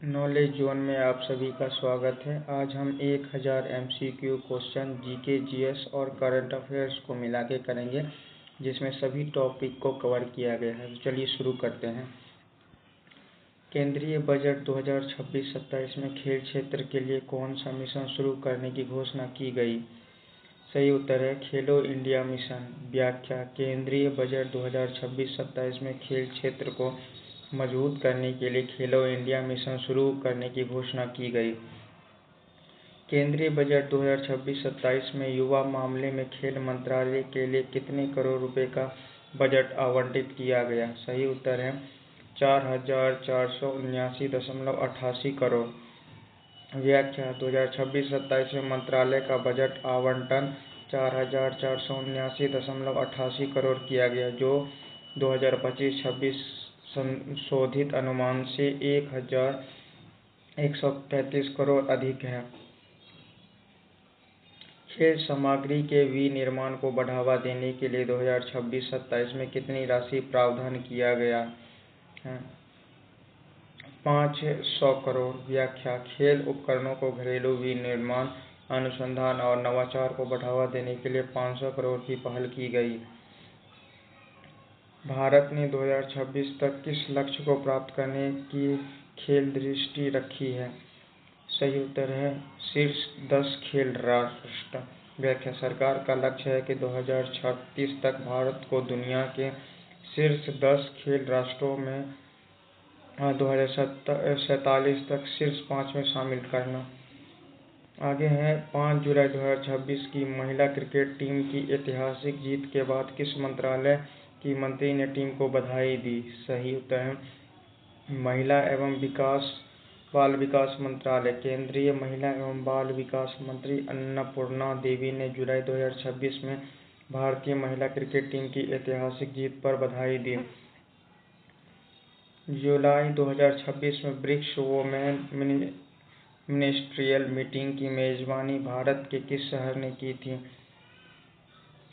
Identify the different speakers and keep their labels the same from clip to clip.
Speaker 1: Knowledge zone में आप सभी का स्वागत है। आज हम 1000 MCQ क्वेश्चन जीके, जीएस और करंट अफेयर्स को मिला के करेंगे, जिसमें सभी टॉपिक को कवर किया गया है। तो चलिए शुरू करते हैं। केंद्रीय बजट 2026-27 में खेल क्षेत्र के लिए कौन सा मिशन शुरू करने की घोषणा की गई? सही उत्तर है खेलो इंडिया मिशन। व्याख्या: केंद्रीय बजट 2026-27 में खेल क्षेत्र को मजबूत करने के लिए खेलो इंडिया मिशन शुरू करने की घोषणा की गई। केंद्रीय बजट 2026-27 में युवा मामले में खेल मंत्रालय के लिए कितने करोड़ रुपए का बजट आवंटित किया गया? सही उत्तर है 4,479.88 करोड़। व्याख्या: 2026-27 में मंत्रालय का बजट आवंटन 4,479.88 करोड़ किया गया, जो 2025-26 संशोधित अनुमान से 1,133 करोड़ अधिक है। खेल सामग्री के विनिर्माण को बढ़ावा देने के लिए 2026-27 में कितनी राशि प्रावधान किया गया है? 500 करोड़। व्याख्या: खेल उपकरणों को घरेलू विनिर्माण, अनुसंधान और नवाचार को बढ़ावा देने के लिए 500 करोड़ की पहल की गई। भारत ने 2026 तक किस लक्ष्य को प्राप्त करने की खेल दृष्टि रखी है? सही उत्तर है शीर्ष 10 खेल राष्ट्र। व्याख्या: सरकार का लक्ष्य है कि 2036 तक भारत को दुनिया के शीर्ष 10 खेल राष्ट्रों में 2047 तक शीर्ष 5 में शामिल करना। आगे है 5 जुलाई 2026 की महिला क्रिकेट टीम की ऐतिहासिक जीत के बाद किस मंत्रालय की मंत्री ने टीम को बधाई दी? सही उत्तर है महिला एवं बाल विकास मंत्रालय। केंद्रीय महिला एवं बाल विकास मंत्री अन्नपूर्णा देवी ने जुलाई 2026 में भारतीय महिला क्रिकेट टीम की ऐतिहासिक जीत पर बधाई दी। जुलाई 2026 में ब्रिक्स वुमेन मिनिस्ट्रियल मीटिंग की मेजबानी भारत के किस शहर ने की थी?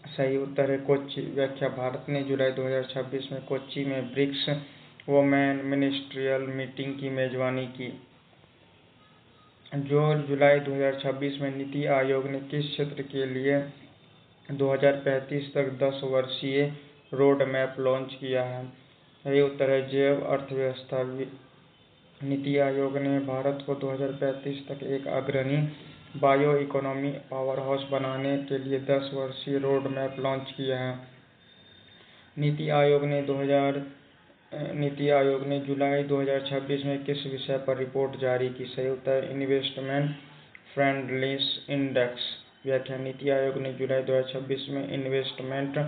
Speaker 1: सही उत्तर है कोच्चि। व्याख्या: भारत ने जुलाई 2026 में कोच्चि में ब्रिक्स वुमेन मिनिस्ट्रियल मीटिंग की मेजबानी की। जुलाई 2026 में नीति आयोग ने किस क्षेत्र के लिए 2035 तक 10 वर्षीय रोड मैप लॉन्च किया है? सही उत्तर है जैव अर्थव्यवस्था। नीति आयोग ने भारत को 2035 तक एक अग्रणी बायो इकोनॉमी पावर हाउस बनाने के लिए 10 वर्षीय रोड मैप लॉन्च किया है। नीति आयोग ने जुलाई 2026 में किस विषय पर रिपोर्ट जारी की? सही उत्तर इन्वेस्टमेंट फ्रेंडलीनेस इंडेक्स। व्याख्या: नीति आयोग ने जुलाई 2026 में इन्वेस्टमेंट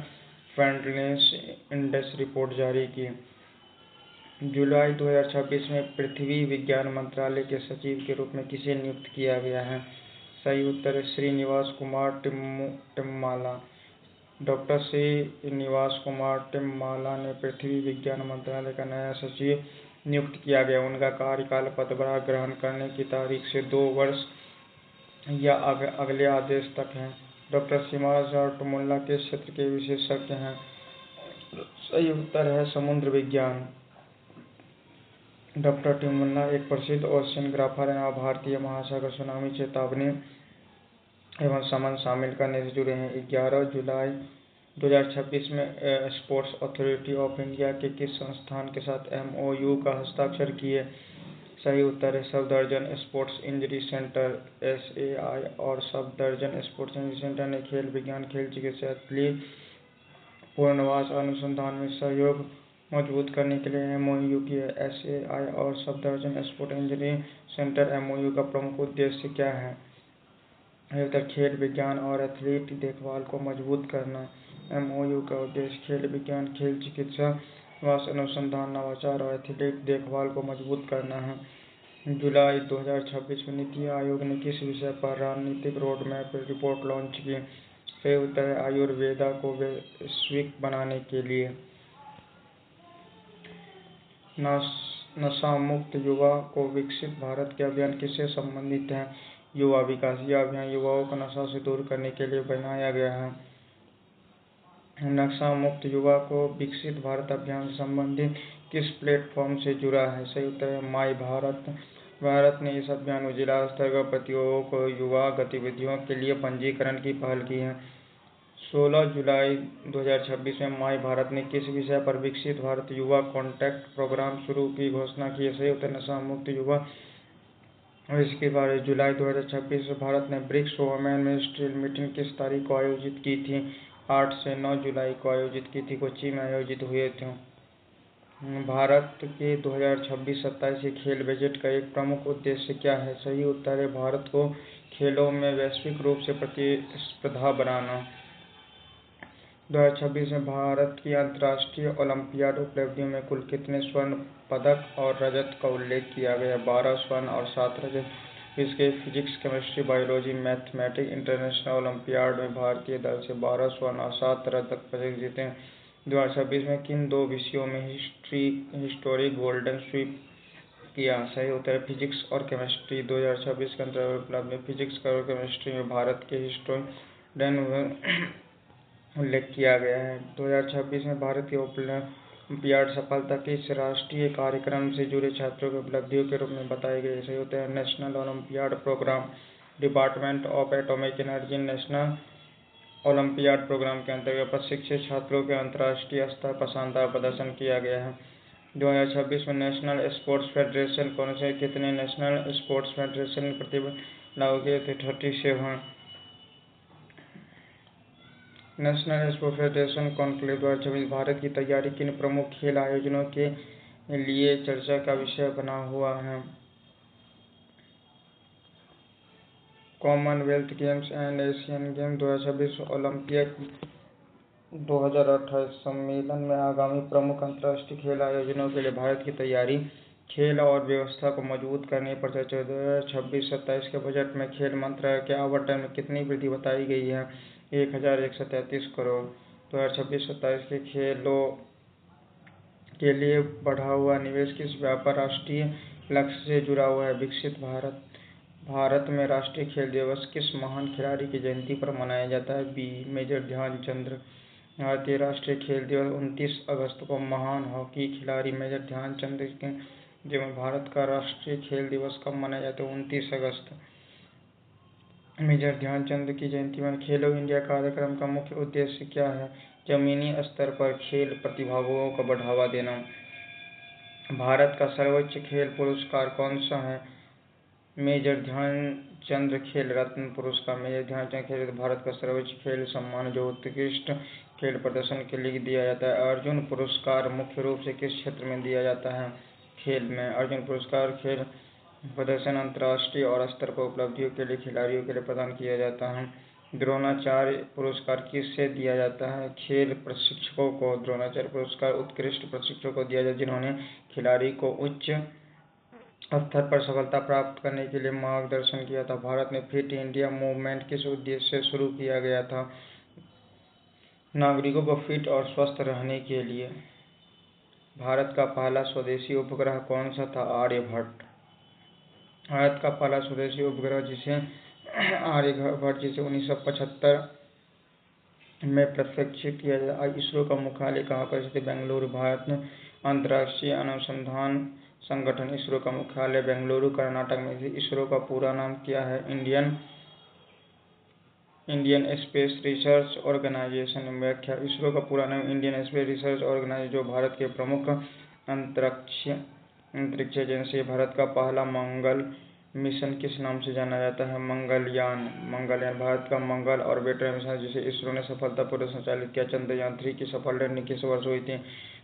Speaker 1: फ्रेंडलीनेस इंडेक्स रिपोर्ट जारी की। जुलाई 2026 में पृथ्वी विज्ञान मंत्रालय के सचिव के रूप में किसे नियुक्त किया गया है? सही उत्तर है श्रीनिवास कुमार टिम्माला। डॉक्टर श्रीनिवास कुमार टिम्माला ने पृथ्वी विज्ञान मंत्रालय का नया सचिव नियुक्त किया गया। उनका कार्यकाल पदभार ग्रहण करने की तारीख से 2 वर्ष या अगले आदेश तक है। डॉक्टर श्रीनिवास टिम्माला किस क्षेत्र के विशेषज्ञ हैं? सही उत्तर है समुद्र विज्ञान। डॉक्टर टिम्माला एक प्रसिद्ध ओशियनोग्राफर हैं और भारतीय महासागर सुनामी चेतावनी एवं समन शामिल करने से जुड़े हैं। 11 जुलाई 2026 में स्पोर्ट्स अथॉरिटी ऑफ इंडिया के किस संस्थान के साथ MOU का हस्ताक्षर किए? सही उत्तर है Safdarjung sports injury centre SAI और सफदरजंग स्पोर्ट्स इंजरी सेंटर ने खेल विज्ञान, खेल चिकित्सा, एथलीट पुनर्वास अनुसंधान में सहयोग मजबूत करने के लिए MOU किया। SAI और Safdarjung sports injury centre MOU का प्रमुख उद्देश्य क्या है? खेल विज्ञान और एथलीट देखभाल को मजबूत करना। MOU का उद्देश्य खेल विज्ञान, खेल चिकित्सा, स्वास्थ्य अनुसंधान, नवाचार और एथलीट देखभाल को मजबूत करना है। जुलाई 2026 में नीति आयोग ने किस विषय पर रणनीतिक रोड मैप रिपोर्ट लॉन्च की? सही उत्तर है आयुर्वेदा को वैश्विक बनाने के लिए। नशा मुक्त युवा को विकसित भारत के अभियान किससे संबंधित है? युवा विकास। यह अभियान युवाओं को नशा से दूर करने के लिए बनाया गया है। नशा मुक्त युवा को विकसित भारत अभियान से संबंधित किस प्लेटफॉर्म से जुड़ा है? सही उत्तर है माई भारत। भारत ने इस अभियान में जिला स्तर पर प्रतियोगियों को युवा गतिविधियों के लिए पंजीकरण की पहल की है। 16 जुलाई 2026 में माई भारत ने किस विषय पर विकसित भारत युवा कॉन्टैक्ट प्रोग्राम शुरू की घोषणा की है? संयुक्त नशा मुक्त युवा। इसके बाद जुलाई 2026 में भारत ने ब्रिक्स वुमेन मिनिस्ट्रियल मीटिंग किस तारीख को आयोजित की थी? 8 से 9 जुलाई को आयोजित की थी, कोच्चि में आयोजित हुए थे। भारत के 2026-27 के खेल बजट का एक प्रमुख उद्देश्य क्या है? सही उत्तर है भारत को खेलों में वैश्विक रूप से प्रतिस्पर्धा बनाना। 2026 में भारत की अंतर्राष्ट्रीय ओलंपियाड उपलब्धियों में कुल कितने स्वर्ण पदक और रजत का उल्लेख किया गया? 12 स्वर्ण और 7 रजत। इसके physics, chemistry, biology, mathematics international olympiad में भारतीय दल से 12 स्वर्ण और 7 रजत पदक जीते। 2026 में किन 2 विषयों में हिस्टोरिक गोल्डन स्वीप किया? सही उत्तर है फिजिक्स और केमिस्ट्री। 2026 के अंतर्गत उपलब्ध में फिजिक्स और केमिस्ट्री में भारत के हिस्टोरिक उल्लेख किया गया है। 2026 में भारत की ओलंपियाड सफलता किस राष्ट्रीय कार्यक्रम से जुड़े छात्रों की उपलब्धियों के रूप में बताई गई? सही होता है national olympiad programme. Department of atomic energy national olympiad programme के अंतर्गत प्रशिक्षित छात्रों के अंतर्राष्ट्रीय स्तर पर शानदार प्रदर्शन किया गया है। 2026 में नेशनल स्पोर्ट्स फेडरेशन कौन से कितने नेशनल स्पोर्ट्स फेडरेशन प्रतिबंध लागू किए थे? 37। National sports federation conclave 2026 Bharat की तैयारी किन प्रमुख खेल आयोजनों के लिए चर्चा का विषय बना हुआ है? Commonwealth games and Asian games 2026 olympiad 2028 सम्मेलन में आगामी प्रमुख अंतर्राष्ट्रीय खेल आयोजनों के लिए भारत की तैयारी, खेल और व्यवस्था को मजबूत करने पर चर्चा। 2026-27 के बजट में खेल मंत्रालय के आवंटन में कितनी वृद्धि बताई गई है? 1133 करोड़। 2026-27 के खेलों के लिए बढ़ा हुआ निवेश किस व्यापक राष्ट्रीय लक्ष्य से जुड़ा हुआ है? विकसित भारत। भारत में राष्ट्रीय खेल दिवस किस महान खिलाड़ी की जयंती पर मनाया जाता है? मेजर ध्यानचंद। भारतीय राष्ट्रीय खेल दिवस 29 अगस्त को महान हॉकी खिलाड़ी मेजर ध्यानचंद के जन्म। भारत का राष्ट्रीय खेल दिवस कब मनाया जाता है? 29 अगस्त। मेजर ध्यानचंद की जयंती पर खेलो इंडिया कार्यक्रम का मुख्य उद्देश्य क्या है? जमीनी स्तर पर खेल प्रतिभाओं को बढ़ावा देना। भारत का सर्वोच्च खेल पुरस्कार कौन सा है? मेजर ध्यानचंद खेल रत्न पुरस्कार। मेजर ध्यानचंद खेल भारत का सर्वोच्च खेल सम्मान जो उत्कृष्ट खेल प्रदर्शन के लिए दिया जाता है। अर्जुन पुरस्कार मुख्य रूप से किस क्षेत्र में दिया जाता है? खेल में। अर्जुन पुरस्कार खेल प्रदर्शन अंतर्राष्ट्रीय और स्तर पर उपलब्धियों के लिए खिलाड़ियों के लिए प्रदान किया जाता है। द्रोणाचार्य पुरस्कार किससे दिया जाता है? खेल प्रशिक्षकों को। द्रोणाचार्य पुरस्कार उत्कृष्ट प्रशिक्षकों को दिया जाता है जिन्होंने खिलाड़ी को उच्च स्तर पर सफलता प्राप्त करने के लिए मार्गदर्शन किया था। भारत में फिट इंडिया मूवमेंट किस उद्देश्य से शुरू किया गया था? नागरिकों को फिट और स्वस्थ रहने के लिए। भारत का पहला स्वदेशी उपग्रह कौन सा था? आर्यभट्ट। भारत का पहला स्वदेशी उपग्रह जिसे आर्यभट्ट जिसे 1975 में प्रक्षेपित किया गया। इसरो का मुख्यालय कहाँ पर स्थित? बेंगलुरु। भारत अंतर्राष्ट्रीय अनुसंधान संगठन इसरो का मुख्यालय बेंगलुरु कर्नाटक में स्थित। इसरो का पूरा नाम क्या है? Indian space research organisation. व्याख्या। इसरो का पूरा नाम इंडियन स्पेस रिसर्च ऑर्गेनाइजेशन जो भारत के प्रमुख अंतरिक्ष एजेंसी। भारत का पहला मंगल मिशन किस नाम से जाना जाता है? मंगलयान। भारत का मंगल ऑर्बिटर मिशन जिसे इसरो ने सफलतापूर्वक संचालित किया। चंद्रयान 3 की सफल लैंडिंग किस वर्ष हुई थी?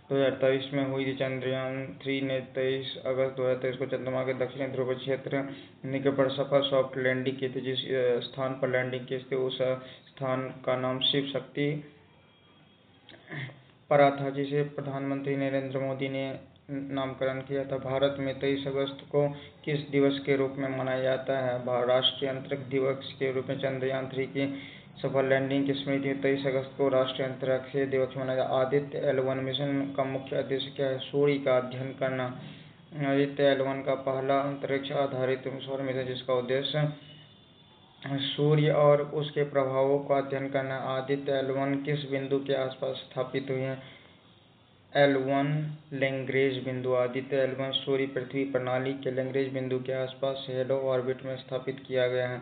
Speaker 1: 2023 में हुई थी। चंद्रयान 3 ने 23 अगस्त 2023 को चंद्रमा के दक्षिणी ध्रुव क्षेत्र निकट पर सफल सॉफ्ट लैंडिंग की थी। जिस स्थान पर लैंडिंग की थी उस स्थान का नाम शिव शक्ति पड़ा था जिसे प्रधानमंत्री नरेंद्र मोदी ने नामकरण किया था। भारत में 23 अगस्त को किस दिवस के रूप में मनाया जाता है? राष्ट्रीय अंतरिक्ष दिवस के रूप में। चंद्रयान 3 की सफल लैंडिंग की स्मृति में 23 अगस्त को राष्ट्रीय अंतरिक्ष दिवस मनाया जाता है। आदित्य L1 मिशन का मुख्य उद्देश्य क्या है? सूर्य का अध्ययन करना। आदित्य L1 का पहला अंतरिक्ष आधारित सौर मिशन जिसका उद्देश्य सूर्य और उसके प्रभावों का अध्ययन करना। आदित्य L1 किस बिंदु के आसपास स्थापित हुई है? L1 लैग्रेंज बिंदु। आदित्य L1 सूर्य पृथ्वी प्रणाली के लैग्रेंज बिंदु के आसपास हेलो ऑर्बिट में स्थापित किया गया है।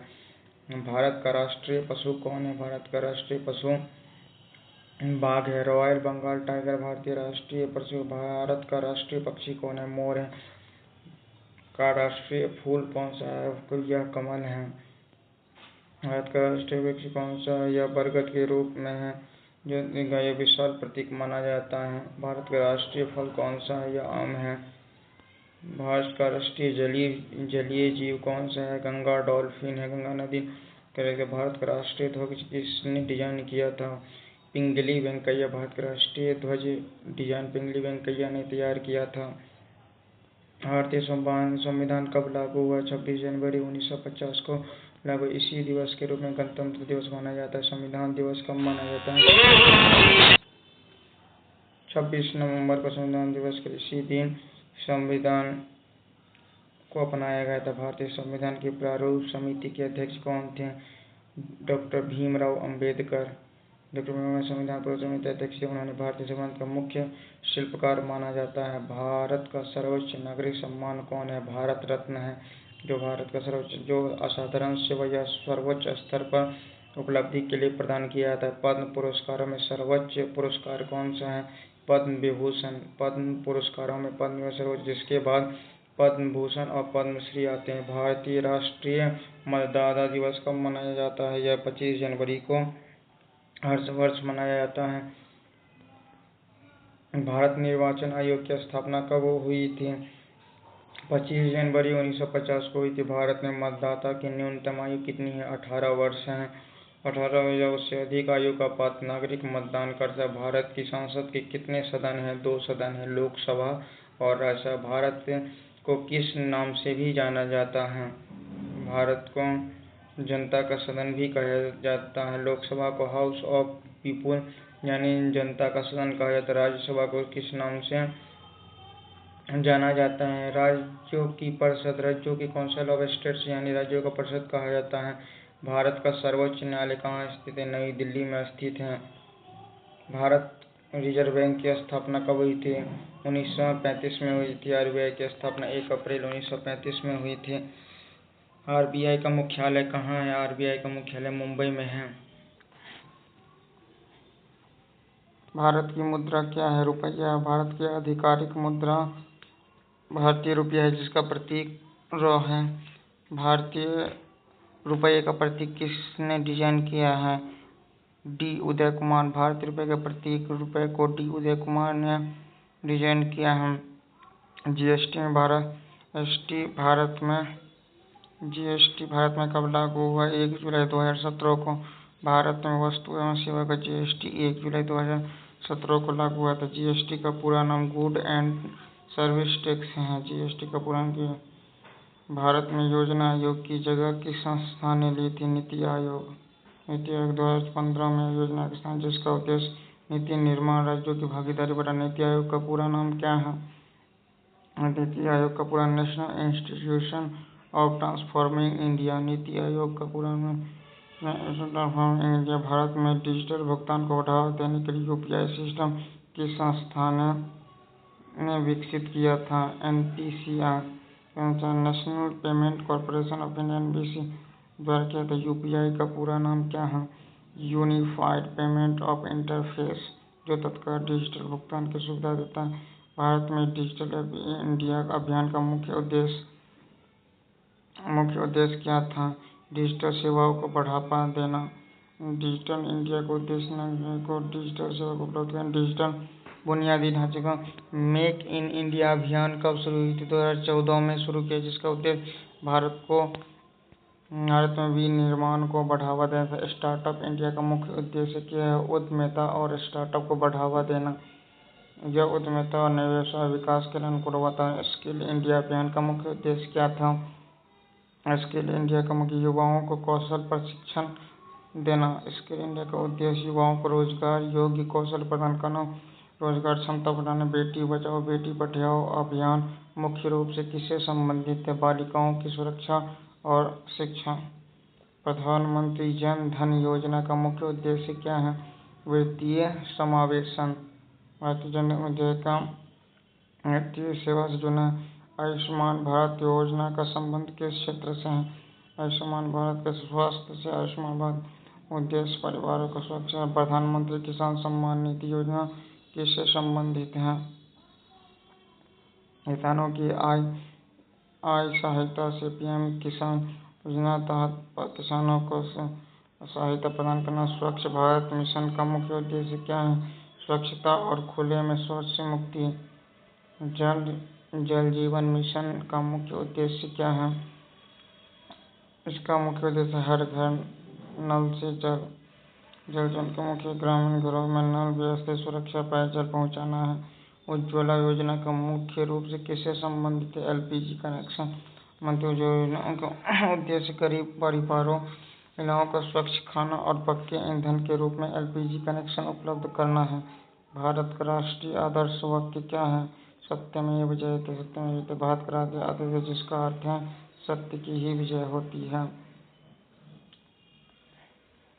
Speaker 1: भारत का राष्ट्रीय पशु कौन है? भारत का राष्ट्रीय पशु बाघ है। रॉयल बंगाल टाइगर भारतीय राष्ट्रीय पशु। भारत का राष्ट्रीय पक्षी कौन है? मोर है। का राष्ट्रीय फूल कौन सा है? यह कमल है। भारत का राष्ट्रीय वृक्ष कौन सा है? यह बरगद के रूप में है, जो यह विशाल प्रतीक माना जाता है। भारत का राष्ट्रीय फल कौन सा है? यह आम है। भारत का राष्ट्रीय जलीय जीव कौन सा है? गंगा डॉल्फिन है। गंगा नदी करेगा। भारत का राष्ट्रीय ध्वज किसने डिजाइन किया था? पिंगली वेंकैया। भारत का राष्ट्रीय ध्वज डिजाइन पिंगली वेंकैया ने तैयार किया था। भारतीय संविधान कब लागू हुआ? 26 जनवरी 1950 को लागू। इसी दिवस के रूप में गणतंत्र दिवस माना जाता है। संविधान दिवस कब मनाया जाता है? 26 नवंबर को संविधान दिवस के इसी दिन संविधान को अपनाया गया था। भारतीय संविधान की प्रारूप समिति के अध्यक्ष कौन थे? डॉक्टर भीमराव अंबेडकर। डॉक्टर भीमराव संविधान प्रारूप समिति के अध्यक्ष थे। उन्होंने भारतीय संविधान का मुख्य शिल्पकार माना जाता है। भारत का सर्वोच्च नागरिक सम्मान कौन है? भारत रत्न है, जो भारत का जो असाधारण सेवा या सर्वोच्च स्तर पर उपलब्धि के लिए प्रदान किया जाता है। पद्म पुरस्कारों में सर्वोच्च पुरस्कार कौन सा है? पद्म विभूषण। पद्म पुरस्कारों में पद्म सर्वोच्च, जिसके बाद पद्म भूषण और पद्मश्री आते हैं। भारतीय राष्ट्रीय मतदाता दिवस कब मनाया जाता है? यह 25 जनवरी को हर वर्ष मनाया जाता है। भारत निर्वाचन आयोग की स्थापना कब हुई थी? 25 जनवरी 1950 को हुई थी। भारत में मतदाता की न्यूनतम आयु कितनी है? 18 वर्ष है। 18 या उससे अधिक आयु का पात्र नागरिक मतदान करता है। भारत की संसद के कितने सदन हैं? 2 सदन है, लोकसभा और राज्यसभा। भारत को किस नाम से भी जाना जाता है? भारत को जनता का सदन भी कहा जाता है। लोकसभा को हाउस ऑफ पीपुल यानी जनता का सदन कहा जाता है। राज्यसभा को किस नाम से जाना जाता है? राज्यों की परिषद। राज्यों की काउंसिल ऑफ स्टेट्स यानी राज्यों का परिषद कहा जाता है। भारत का सर्वोच्च न्यायालय कहाँ स्थित है? नई दिल्ली में स्थित है। भारत रिजर्व बैंक की स्थापना कब हुई थी? 1935 में हुई थी। आरबीआई की स्थापना 1 अप्रैल 1935 में हुई थी। आरबीआई का मुख्यालय कहाँ है? आरबीआई का मुख्यालय मुंबई में है। भारत की मुद्रा क्या है? रुपया। भारत की आधिकारिक मुद्रा भारतीय रुपया है, जिसका प्रतीक रॉ है। भारतीय रुपये का प्रतीक किसने डिजाइन किया है? डी उदय कुमार। भारतीय रुपये का प्रतीक रुपये को डी उदय कुमार ने डिजाइन किया है। जीएसटी भारत में कब लागू हुआ? 1 जुलाई 2017 को। भारत में वस्तु एवं सेवा का जीएसटी 1 जुलाई 2017 को लागू हुआ था। जीएसटी का पूरा नाम गुड एंड सर्विस टैक्स है। जीएसटी का पूरा नाम। भारत में योजना आयोग की जगह किस संस्था ने ली थी? नीति आयोग। नीति आयोग 2015 में योजना का स्थान, जिसका उद्देश्य नीति निर्माण, राज्यों की भागीदारी बढ़ाना। नीति आयोग का पूरा नाम क्या है? नीति आयोग का पूरा national institution of transforming India. NITI Aayog का पूरा नाम ट्रांसफॉर्मिंग इंडिया। भारत में डिजिटल भुगतान को बढ़ावा देने के लिए यूपीआई सिस्टम किस संस्था ने विकसित किया था? NPCI national payment corporation of India NBC द्वारा किया था। यूपीआई का पूरा नाम क्या है? यूनिफाइड पेमेंट ऑफ इंटरफेस, जो तत्काल डिजिटल भुगतान की सुविधा देता है। भारत में डिजिटल इंडिया अभियान का मुख्य उद्देश्य क्या था? डिजिटल सेवाओं को बढ़ावा देना। डिजिटल इंडिया का उद्देश्य नागरिकों को डिजिटल सेवा को उपलब्ध कराना। डिजिटल बुनियादी ढांचे का मेक इन इंडिया अभियान कब शुरू हुई थी? 2014 में शुरू किया, जिसका उद्देश्य भारत में विनिर्माण को बढ़ावा देना था। स्टार्टअप इंडिया का मुख्य उद्देश्य क्या है? उद्यमिता और स्टार्टअप को बढ़ावा देना। यह उद्यमिता और नए व्यवसाय विकास के लिए अनुकूल होता है। स्किल इंडिया अभियान का मुख्य उद्देश्य क्या था? स्किल इंडिया का मुख्य युवाओं को कौशल प्रशिक्षण देना। स्किल इंडिया का उद्देश्य युवाओं को रोजगार योग्य कौशल प्रदान करना, रोजगार क्षमता बढ़ाना। बेटी बचाओ बेटी पढ़ाओ अभियान मुख्य रूप से किससे संबंधित है? बालिकाओं की सुरक्षा और शिक्षा। प्रधानमंत्री जन धन योजना का मुख्य उद्देश्य क्या है? वित्तीय समावेशन। भारतीय जन उद्योग का वित्तीय सेवा से जुड़ा आयुष्मान भारत योजना का संबंध किस क्षेत्र से है? आयुष्मान भारत के स्वास्थ्य से आयुष्मान भारत उद्देश्य परिवारों को सुरक्षा। प्रधानमंत्री किसान सम्मान निधि योजना किससे संबंधित है? किसानों की आय सहायता से पीएम किसान योजना तहत किसानों को सहायता प्रदान करना। स्वच्छ भारत मिशन का मुख्य उद्देश्य क्या है? स्वच्छता और खुले में शौच से मुक्ति। जल जीवन मिशन का मुख्य उद्देश्य क्या है? इसका मुख्य उद्देश्य हर घर नल से जल जन के मुख्य ग्रामीण घरों में नल व्यवस्थित सुरक्षा पेयजल पहुंचाना है। उज्ज्वला योजना का मुख्य रूप से किससे संबंधित है? LPG connection. मंत्री योजना का उद्देश्य गरीब परिवारों महिलाओं को स्वच्छ खाना और पक्के ईंधन के रूप में एलपीजी कनेक्शन उपलब्ध करना है। भारत का राष्ट्रीय आदर्श वाक्य क्या है? सत्यमेव जयते। सत्यमेव जयते भारत का राष्ट्रीय आदर्श, जिसका अर्थ है सत्य की ही विजय होती है।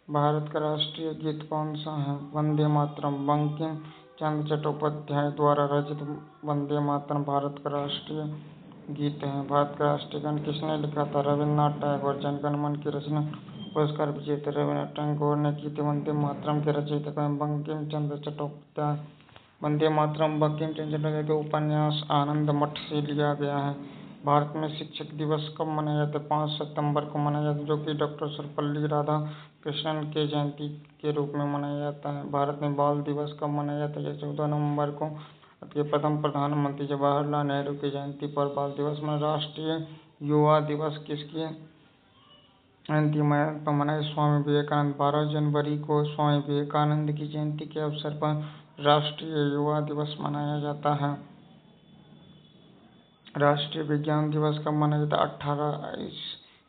Speaker 1: भारत का राष्ट्रीय गीत कौन सा है? वंदे मातरम। बंकिम चंद्र चट्टोपाध्याय द्वारा रचित वंदे मातरम भारत का राष्ट्रीय गीत है। भारत का राष्ट्रीय गान किसने लिखा था? रविन्द्रनाथ टैगोर। जनगण मन की रचना पुरस्कार विजेता रविन्द्रनाथ टैगोर ने की थी। वंदे मातरम के रचयिता बंकिम चंद्र चट्टोपाध्याय। वंदे मातरम बंकिम चंद्र चट्टोपाध्याय के उपन्यास आनंद मठ से लिया गया है। भारत में शिक्षक दिवस कब मनाया जाता है? 5 सितंबर को मनाया जाता है, जो कि डॉक्टर सर्वपल्ली राधाकृष्णन के जयंती के रूप में मनाया जाता है। भारत में बाल दिवस कब मनाया जाता है? 14 नवंबर को भारत के प्रथम प्रधानमंत्री जवाहरलाल नेहरू की जयंती पर बाल दिवस में। राष्ट्रीय युवा दिवस किसकी जयंती पर मनाया? स्वामी विवेकानंद। 12 जनवरी को स्वामी विवेकानंद की जयंती के अवसर पर राष्ट्रीय युवा दिवस मनाया जाता है। राष्ट्रीय विज्ञान दिवस कब मनाया जाता है? 18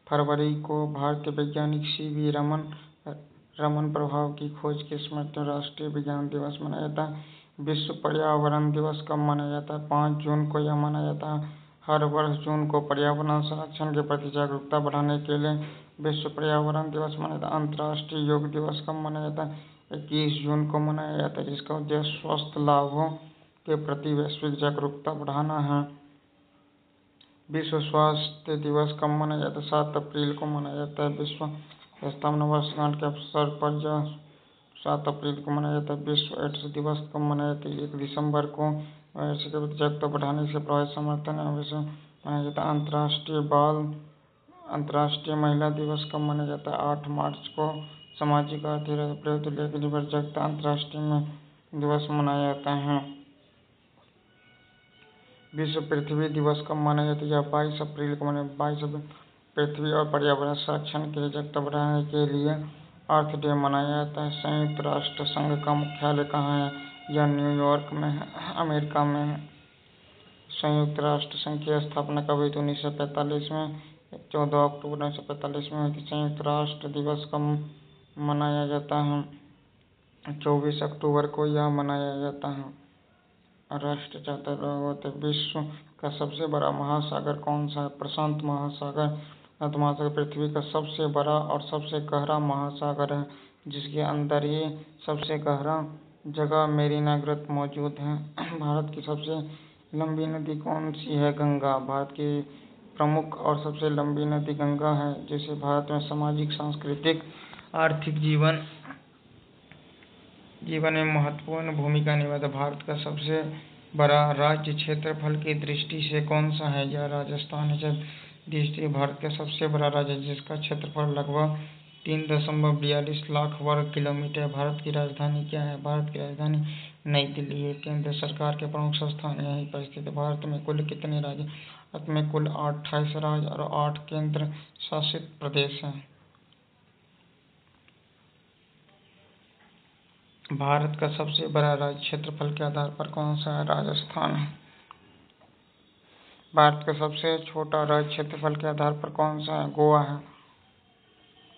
Speaker 1: फरवरी को भारतीय वैज्ञानिक सीवी रमन प्रभाव की खोज की स्मृति में राष्ट्रीय विज्ञान दिवस मनाया जाता है। विश्व पर्यावरण दिवस कब मनाया जाता है? 5 जून को यह मनाया जाता है। हर वर्ष जून को पर्यावरण संरक्षण के प्रति जागरूकता बढ़ाने के लिए विश्व पर्यावरण दिवस मनाया जाता है। अंतर्राष्ट्रीय योग दिवस कब मनाया जाता है? 21 जून को मनाया जाता है, जिसका उद्देश्य स्वास्थ्य लाभों के प्रति वैश्विक जागरूकता बढ़ाना है। विश्व स्वास्थ्य दिवस कब मनाया जाता है? 7 अप्रैल को मनाया जाता है। विश्व स्थापना वर्षगांठ के अवसर पर यह 7 अप्रैल को मनाया जाता है। विश्व एड्स दिवस कब मनाया जाता है? 1 दिसंबर को एड्स के प्रति जागरूकता बढ़ाने से प्रभावी समर्थन विषय मनाया जाता है। अंतर्राष्ट्रीय महिला दिवस कब मनाया जाता है? 8 मार्च को सामाजिक आर्थिक प्रगति पर जागरूकता अंतर्राष्ट्रीय दिवस मनाया जाता है। विश्व पृथ्वी दिवस कब मनाया जाता है? यह 22 अप्रैल को मनाया। 22 अप्रैल पृथ्वी और पर्यावरण संरक्षण के लिए जागरूकता बढ़ाने के लिए अर्थ डे मनाया जाता है। संयुक्त राष्ट्र संघ का मुख्यालय कहाँ है? यह न्यूयॉर्क में है, अमेरिका में है। संयुक्त राष्ट्र संघ की स्थापना कब हुई थी? 1945 में। 14 अक्टूबर 1945 में हुई थी। संयुक्त राष्ट्र दिवस कब मनाया जाता है? 24 अक्टूबर को यह मनाया जाता है। राष्ट्र चाहता है विश्व का सबसे बड़ा महासागर कौन सा है? प्रशांत महासागर। महासागर पृथ्वी का सबसे बड़ा और सबसे गहरा महासागर है, जिसके अंदर ही सबसे गहरा जगह मेरिना ग्रत मौजूद है। भारत की सबसे लंबी नदी कौन सी है? गंगा। भारत की प्रमुख और सबसे लंबी नदी गंगा है, जिसे भारत में सामाजिक, सांस्कृतिक, आर्थिक जीवन में महत्वपूर्ण भूमिका निभाता है। भारत का सबसे बड़ा राज्य क्षेत्रफल की दृष्टि से कौन सा है? यह राजस्थान है। दृष्टि भारत का सबसे बड़ा राज्य है, जिसका क्षेत्रफल लगभग 3.42 लाख वर्ग किलोमीटर है। भारत की राजधानी क्या है? भारत की राजधानी नई दिल्ली है। केंद्र सरकार के प्रमुख संस्थान यहीं पर स्थित है। भारत में कुल कितने राज्य? भारत में कुल 28 राज्य और 8 केंद्र शासित प्रदेश हैं। भारत का सबसे बड़ा राज्य क्षेत्रफल के आधार पर कौन सा है? राजस्थान है। भारत का सबसे छोटा राज्य क्षेत्रफल के आधार पर कौन सा है? गोवा है।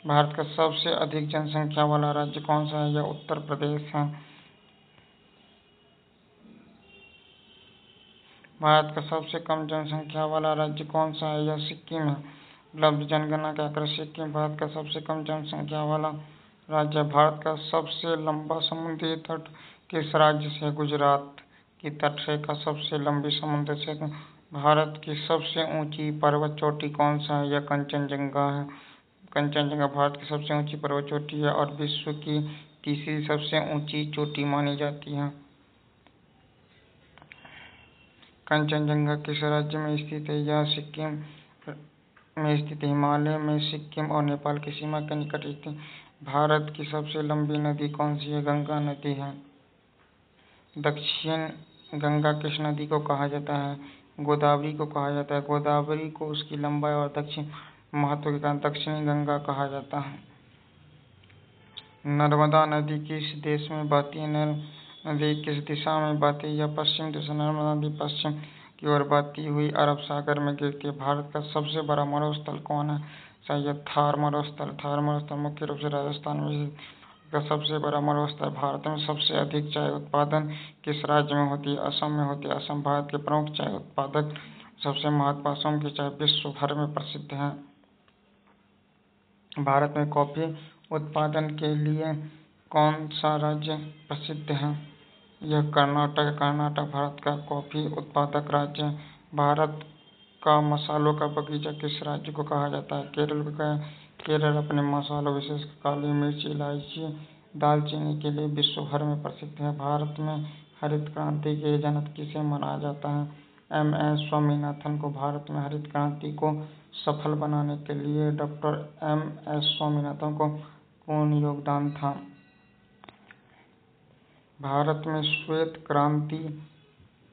Speaker 1: भारत का सबसे अधिक जनसंख्या वाला राज्य कौन सा है? यह उत्तर प्रदेश है। भारत का सबसे कम जनसंख्या वाला राज्य कौन सा है? यह सिक्किम है। उपलब्ध जनगणना के आंकड़े। सिक्किम भारत का सबसे कम जनसंख्या वाला राज्य है। भारत का सबसे लंबा समुद्री तट
Speaker 2: किस राज्य से गुजरात की तटरेखा सबसे लंबी समुद्र सेतु? भारत की सबसे ऊंची पर्वत चोटी कौन सा है? यह कंचनजंगा है। कंचनजंगा भारत की सबसे ऊंची पर्वत चोटी है और विश्व की तीसरी सबसे ऊंची चोटी मानी जाती है। कंचनजंगा किस राज्य में स्थित है? यह सिक्किम में स्थित है। हिमालय में सिक्किम और नेपाल की सीमा के निकट स्थित। भारत की सबसे लंबी नदी कौन सी है? गंगा नदी है। दक्षिण गंगा किस नदी को कहा जाता है? गोदावरी को कहा जाता है। गोदावरी को उसकी लंबाई और दक्षिण महत्व के कारण दक्षिणी गंगा कहा जाता है। नर्मदा नदी किस देश में बहती है? नदी किस दिशा में बहती है? यह पश्चिम दिशा। नर्मदा नदी पश्चिम की ओर बहती हुई अरब सागर में गिरती है। भारत का सबसे बड़ा मरुस्थल कौन है? सही, थार मरुस्थल। थार मरुस्थल मुख्य रूप से राजस्थान में का सबसे बड़ा मरुस्थल। भारत में सबसे अधिक चाय उत्पादन किस राज्य में होती है? असम में होती है। असम भारत के प्रमुख चाय उत्पादक सबसे महत्व। असम की चाय विश्व भर में प्रसिद्ध है। भारत में कॉफी उत्पादन के लिए कौन सा राज्य प्रसिद्ध है? यह कर्नाटक। कर्नाटक भारत का कॉफी उत्पादक राज्य है। भारत का मसालों का बगीचा किस राज्य को कहा जाता है? केरल को कहा। केरल अपने मसालों विशेषकर काली मिर्च, इलायची, दालचीनी के लिए विश्व भर में प्रसिद्ध है। भारत में हरित क्रांति के जनक किसे माना जाता है? एम.एस. स्वामीनाथन को। भारत में हरित क्रांति को सफल बनाने के लिए डॉक्टर एम.एस. स्वामीनाथन को पूर्ण योगदान था। भारत में श्वेत क्रांति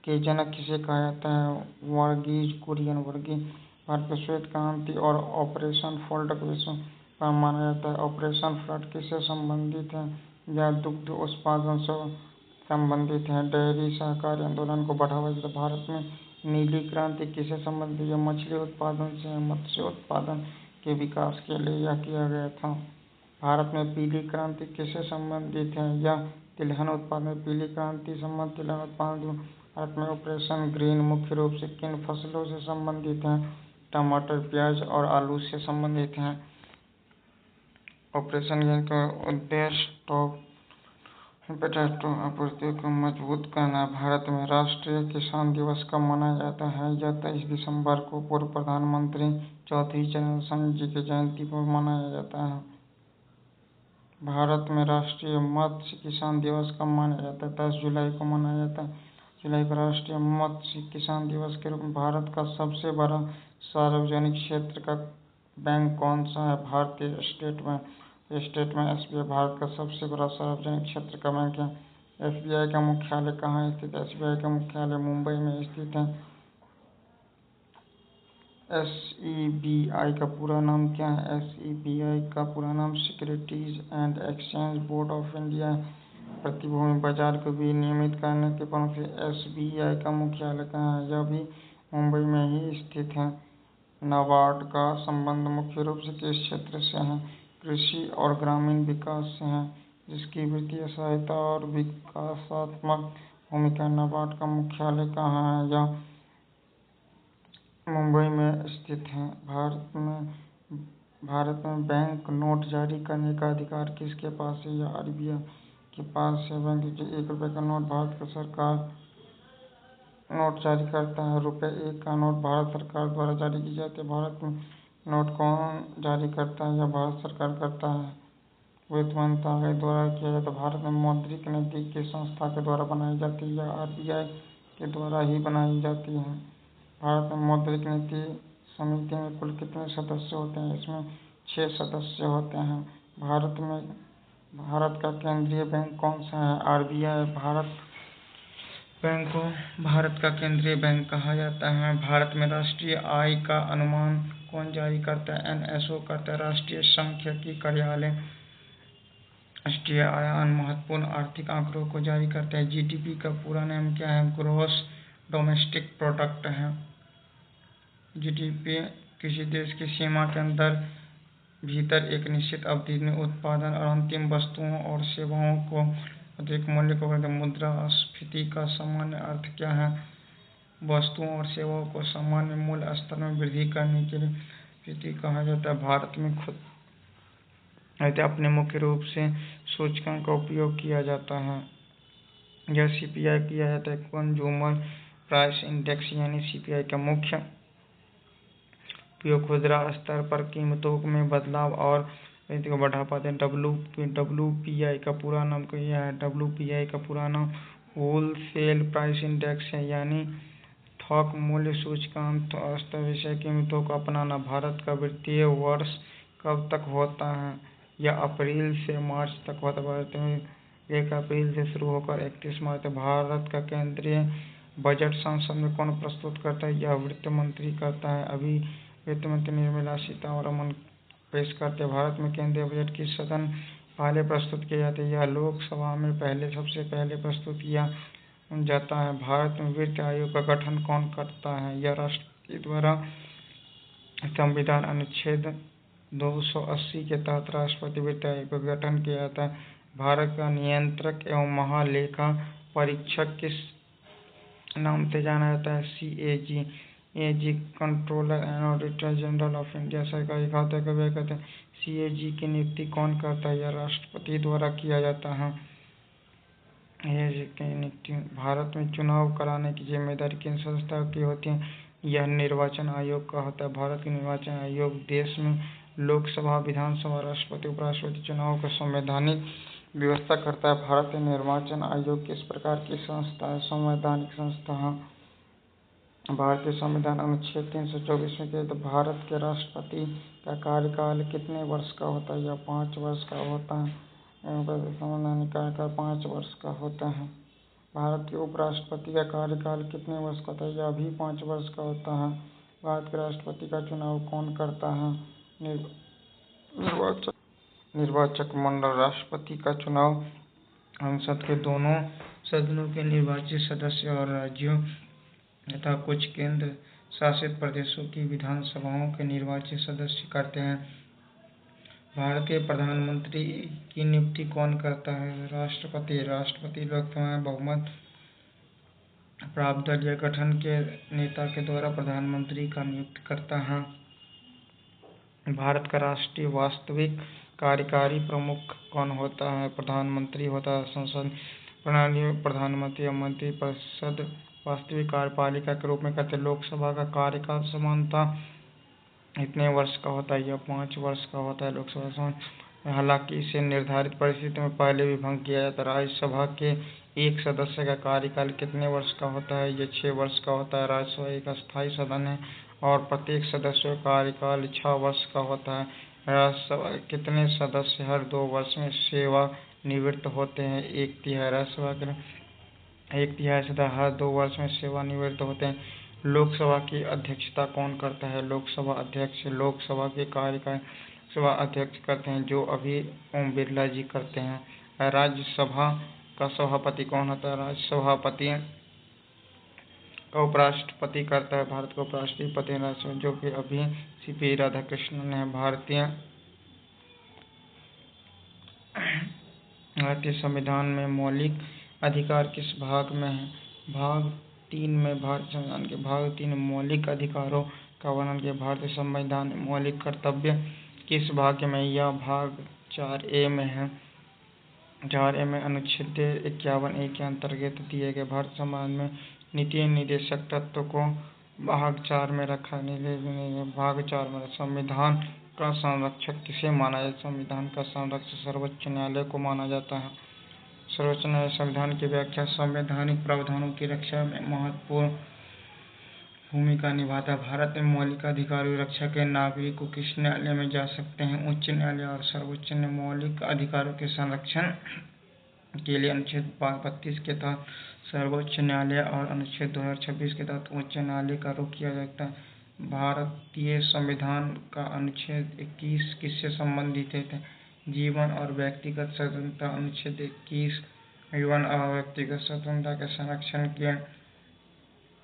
Speaker 2: के जनक किसे कहा जाता है? वर्गीज कुरियन। भारत में श्वेत क्रांति और ऑपरेशन फ्लड को विश्व का माना जाता है। ऑपरेशन फ्लड किससे संबंधित है? यह दुग्ध उत्पादन से संबंधित है। डेयरी सहकारी आंदोलन को बढ़ावा देता है। भारत में नीली क्रांति किससे संबंधित है? यह मछली उत्पादन से है। मत्स्य उत्पादन के विकास के लिए यह किया गया था। भारत में पीली क्रांति किससे संबंधित है? यह तिलहन उत्पादन। पीली क्रांति संबंध तिलहन उत्पादन। भारत में ऑपरेशन ग्रीन मुख्य रूप से किन फसलों से संबंधित है? टमाटर, प्याज और आलू से संबंधित है। ऑपरेशन ग्रीन का उद्देश्य टॉप पोटैटो आपूर्ति को मजबूत करना है। भारत में राष्ट्रीय किसान दिवस कब मनाया जाता है? यह 23 दिसंबर को पूर्व प्रधानमंत्री चौधरी चरण सिंह जी की जयंती पर मनाया जाता है। भारत में राष्ट्रीय मत्स्य किसान दिवस कब मनाया जाता है? 10 जुलाई को मनाया जाता है। जुलाई को राष्ट्रीय मत्स्य किसान दिवस के रूप में। भारत का सबसे बड़ा सार्वजनिक क्षेत्र का बैंक कौन सा है? भारतीय स्टेट बैंक। स्टेट में एसबीआई भारत का सबसे बड़ा सार्वजनिक क्षेत्र का बैंक है। एसबीआई का मुख्यालय कहाँ स्थित है? एसबीआई का मुख्यालय मुंबई में स्थित है। एसईबीआई का पूरा नाम क्या है? एसईबीआई का पूरा नाम securities and exchange board of India है। प्रतिभूति बाजार को विनियमित करने के प्रमुख से एसबीआई का मुख्यालय कहाँ है? यह भी मुंबई में ही स्थित है। नाबार्ड का संबंध मुख्य रूप से किस क्षेत्र से है? कृषि और ग्रामीण विकास से है, जिसकी वित्तीय सहायता और विकासात्मक भूमिका। नाबार्ड का मुख्यालय कहाँ है? यह मुंबई में स्थित है। भारत में बैंक नोट जारी करने का अधिकार किसके पास है? यह आरबीआई के पास है। बैंक 1 रुपये का नोट भारत का सरकार नोट जारी करता है। रुपये 1 का नोट भारत सरकार द्वारा जारी की जाती है। भारत में नोट कौन जारी करता है? यह भारत सरकार करता है। वित्त मंत्रालय द्वारा किया जाता है। भारत में मौद्रिक नीति किस संस्था के द्वारा बनाई जाती है? यह आरबीआई के द्वारा ही बनाई जाती है। भारत में मौद्रिक नीति समिति में कुल कितने सदस्य होते हैं? इसमें 6 सदस्य होते हैं। भारत का केंद्रीय बैंक कौन सा है? आरबीआई। भारत बैंक को भारत का केंद्रीय बैंक कहा जाता है। भारत में राष्ट्रीय आय का अनुमान कौन जारी करता है? एनएसओ करता है। राष्ट्रीय सांख्यिकी कार्यालय राष्ट्रीय आय महत्वपूर्ण आर्थिक आंकड़ों को जारी करता है। जीडीपी का पूरा नाम क्या है? ग्रॉस डोमेस्टिक प्रोडक्ट है। जीडीपी किसी देश की सीमा के भीतर एक निश्चित अवधि में उत्पादन और अंतिम वस्तुओं और सेवाओं को अधिक मूल्य को कहते हैं। मुद्रास्फीति का सामान्य अर्थ क्या है? वस्तुओं और सेवाओं को सामान्य मूल्य स्तर में वृद्धि करने के लिए स्फीति कहा जाता है। भारत में खुद अपने मुख्य रूप से सूचकांक का उपयोग किया जाता है। यह CPI किया जाता है कंज्यूमर प्राइस इंडेक्स यानी CPI का मुख्य उपयोग खुदरा स्तर पर कीमतों में बदलाव और वृद्धि को बढ़ा पाते हैं। WPI का पूरा नाम क्या है? WPI का पूरा नाम होलसेल प्राइस इंडेक्स है यानी थोक मूल्य सूचकांक। अस्तव्यस्त कीमतों को अपनाना। भारत का वित्तीय वर्ष कब तक होता है? यह अप्रैल से मार्च तक होता है। भारत में 1 अप्रैल से शुरू होकर 31 मार्च तक। भारत का केंद्रीय बजट संसद में कौन प्रस्तुत करता है? यह वित्त मंत्री करता है। अभी वित्त मंत्री निर्मला सीतारमण पेश करते हैं। भारत में केंद्रीय बजट किस सदन पहले प्रस्तुत किया जाता है? यह लोकसभा में सबसे पहले प्रस्तुत किया जाता है। भारत में वित्त आयोग का गठन कौन करता है? यह राष्ट्रपति द्वारा। संविधान अनुच्छेद 280 के तहत राष्ट्रपति वित्त आयोग का गठन किया जाता है। भारत का नियंत्रक एवं महालेखा परीक्षक किस नाम से जाना जाता है? CAG controller and auditor general of India. सरकारी खाता का व्यय करते हैं। CAG की नियुक्ति कौन करता है? यह राष्ट्रपति द्वारा किया जाता है। भारत में चुनाव कराने की जिम्मेदारी किन संस्था की होती है? यह निर्वाचन आयोग का होता है। भारत के निर्वाचन आयोग देश में लोकसभा, विधानसभा, राष्ट्रपति, उपराष्ट्रपति चुनाव का संवैधानिक व्यवस्था करता है। भारत के निर्वाचन आयोग किस प्रकार की संस्था है? संवैधानिक संस्था है। भारतीय संविधान अनुच्छेद 324 में कहते हैं भारत के राष्ट्रपति का कार्यकाल कितने वर्ष का होता है? यह 5 वर्ष का होता है। संवैधानिक कार्यकाल 5 वर्ष का होता है। भारत के उपराष्ट्रपति का कार्यकाल कितने वर्ष का होता है? यह भी 5 वर्ष का होता है। भारत के राष्ट्रपति का चुनाव कौन करता है? निर्वाचक मंडल। राष्ट्रपति का चुनाव संसद के दोनों सदनों के निर्वाचित सदस्य और राज्यों तथा कुछ केंद्र शासित प्रदेशों की विधानसभाओं के निर्वाचित सदस्य करते हैं। भारत के प्रधानमंत्री की नियुक्ति कौन करता है? राष्ट्रपति। राष्ट्रपति लोकसभा में बहुमत प्राप्त दल या गठन के नेता के द्वारा प्रधानमंत्री का नियुक्त करता है। भारत का राष्ट्रीय वास्तविक कार्यकारी प्रमुख कौन होता है? प्रधानमंत्री होता है। संसद प्रणाली में प्रधानमंत्री और मंत्रिपरिषद वास्तविक कार्यपालिका के रूप में करते हैं। लोकसभा का कार्यकाल सामान्यतः इतने वर्ष का होता है? यह 5 वर्ष का होता है। लोकसभा समान्य हालांकि इसे निर्धारित परिस्थितियों में पहले भी भंग किया जाता है। राज्यसभा के एक सदस्य का कार्यकाल कितने वर्ष का होता है? यह 6 वर्ष का होता है। राज्यसभा एक अस्थायी सदन है और प्रत्येक सदस्य का कार्यकाल 6 वर्ष का होता है। राज्यसभा के कितने सदस्य हर 2 वर्ष में सेवानिवृत्त होते हैं? 1/3। राज्यसभा के 1/3 सदस्य हर 2 वर्ष में सेवानिवृत्त होते हैं। लोकसभा की अध्यक्षता कौन करता है? लोकसभा अध्यक्ष। लोकसभा के कार्यकाल सभा अध्यक्ष करते हैं, जो अभी ओम बिरला जी करते हैं। राज्यसभा का सभापति कौन होता है? राज्यसभापति का उपराष्ट्रपति करता है। भारत का उपराष्ट्रपति राज्यसभा जो कि अभी CP राधाकृष्णन है। भारतीय संविधान में मौलिक अधिकार किस भाग में है? भाग 3 में। भारतीय संविधान के भाग 3 में मौलिक अधिकारों का वर्णन किया। भारतीय संविधान में मौलिक कर्तव्य किस भाग में? यह भाग 4A में है। 4A में अनुच्छेद 51A के अंतर्गत दिए गए। भारतीय संविधान में नीति निर्देशक तत्व को भाग 4 में रखा। भाग 4 में संविधान का संरक्षक किसे माना जाता है? संविधान का संरक्षक सर्वोच्च न्यायालय को माना जाता है। सर्वोच्च न्यायालय संविधान की व्याख्या संवैधानिक प्रावधानों की रक्षा में महत्वपूर्ण भूमिका निभाता है। भारत में मौलिक अधिकारों की रक्षा के नागरिक को किस न्यायालय में जा सकते हैं? उच्च न्यायालय और सर्वोच्च न्यायालय। मौलिक अधिकारों के संरक्षण के लिए अनुच्छेद 32 के तहत सर्वोच्च न्यायालय और अनुच्छेद 2026 के तहत उच्च न्यायालय का रुख किया जाता है। भारतीय संविधान का अनुच्छेद 21 किससे संबंधित है? जीवन और व्यक्तिगत स्वतंत्रता। अनुच्छेद 21 जीवन और व्यक्तिगत स्वतंत्रता के संरक्षण की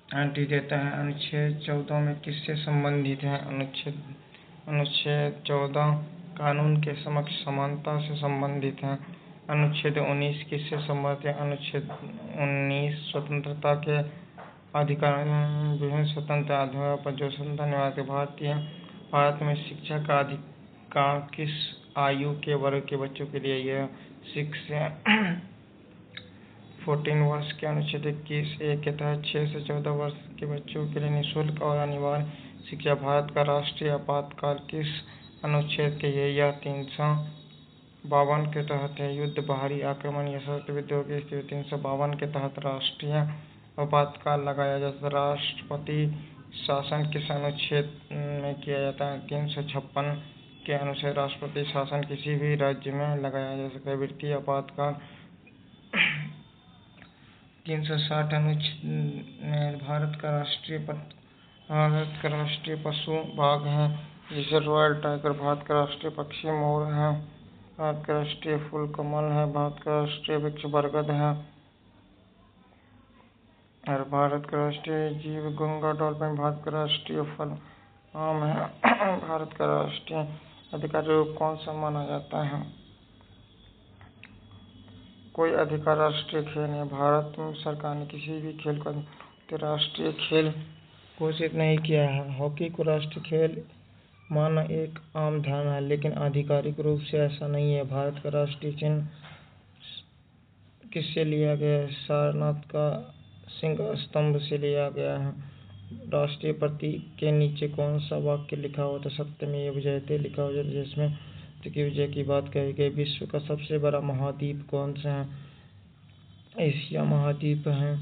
Speaker 2: गारंटी देता है। अनुच्छेद 14 में किससे संबंधित है? अनुच्छेद 14 कानून के समक्ष समानता से संबंधित है। अनुच्छेद 19 किससे संबंधित है? अनुच्छेद 19 स्वतंत्रता के अधिकार विभिन्न स्वतंत्र आधारों पर जो स्वतंत्रता निभाते। भारत में शिक्षा का अधिकार किस आयु के वर्ग के बच्चों के लिए? यह 6 से 14 वर्ष के अनुच्छेद 21(a) के तहत 6 से 14 वर्ष के बच्चों के लिए निःशुल्क और अनिवार्य शिक्षा। भारत का राष्ट्रीय आपातकाल किस अनुच्छेद के है? यह 352 के तहत है। युद्ध, बाहरी आक्रमण या शस्त्र विद्रोह की स्थिति 352 के तहत राष्ट्रीय आपातकाल लगाया जाता है। राष्ट्रपति शासन किस अनुच्छेद में किया जाता है? 356 के अनुसार राष्ट्रपति शासन किसी भी राज्य में लगाया जा सकता है। वित्तीय आपातकाल 360 अनुच्छेद में भारत का राष्ट्रीय पशु बाघ है, जिसे रॉयल टाइगर। भारत का राष्ट्रीय पक्षी मोर है। भारत का राष्ट्रीय फूल कमल है। भारत का राष्ट्रीय वृक्ष बरगद है। और भारत का राष्ट्रीय जीव गंगा डॉल्फिन। भारत का राष्ट्रीय फल आम है। भारत का राष्ट्रीय आधिकारिक रूप कौन सा माना जाता है? कोई अधिकार राष्ट्रीय खेल नहीं। भारत सरकार ने किसी भी खेल को अंतर्राष्ट्रीय खेल घोषित नहीं किया है। हॉकी को राष्ट्रीय खेल मानना एक आम धारणा है, लेकिन आधिकारिक रूप से ऐसा नहीं है। भारत का राष्ट्रीय चिन्ह किससे लिया गया है? सारनाथ का सिंह स्तंभ से लिया गया है। राष्ट्रीय प्रतीक के नीचे कौन सा वाक्य लिखा होता है? सत्यमेव जयते लिखा होता है, जिसमें की विजय की बात कही गई। विश्व का सबसे बड़ा महाद्वीप कौन सा है? एशिया महाद्वीप है।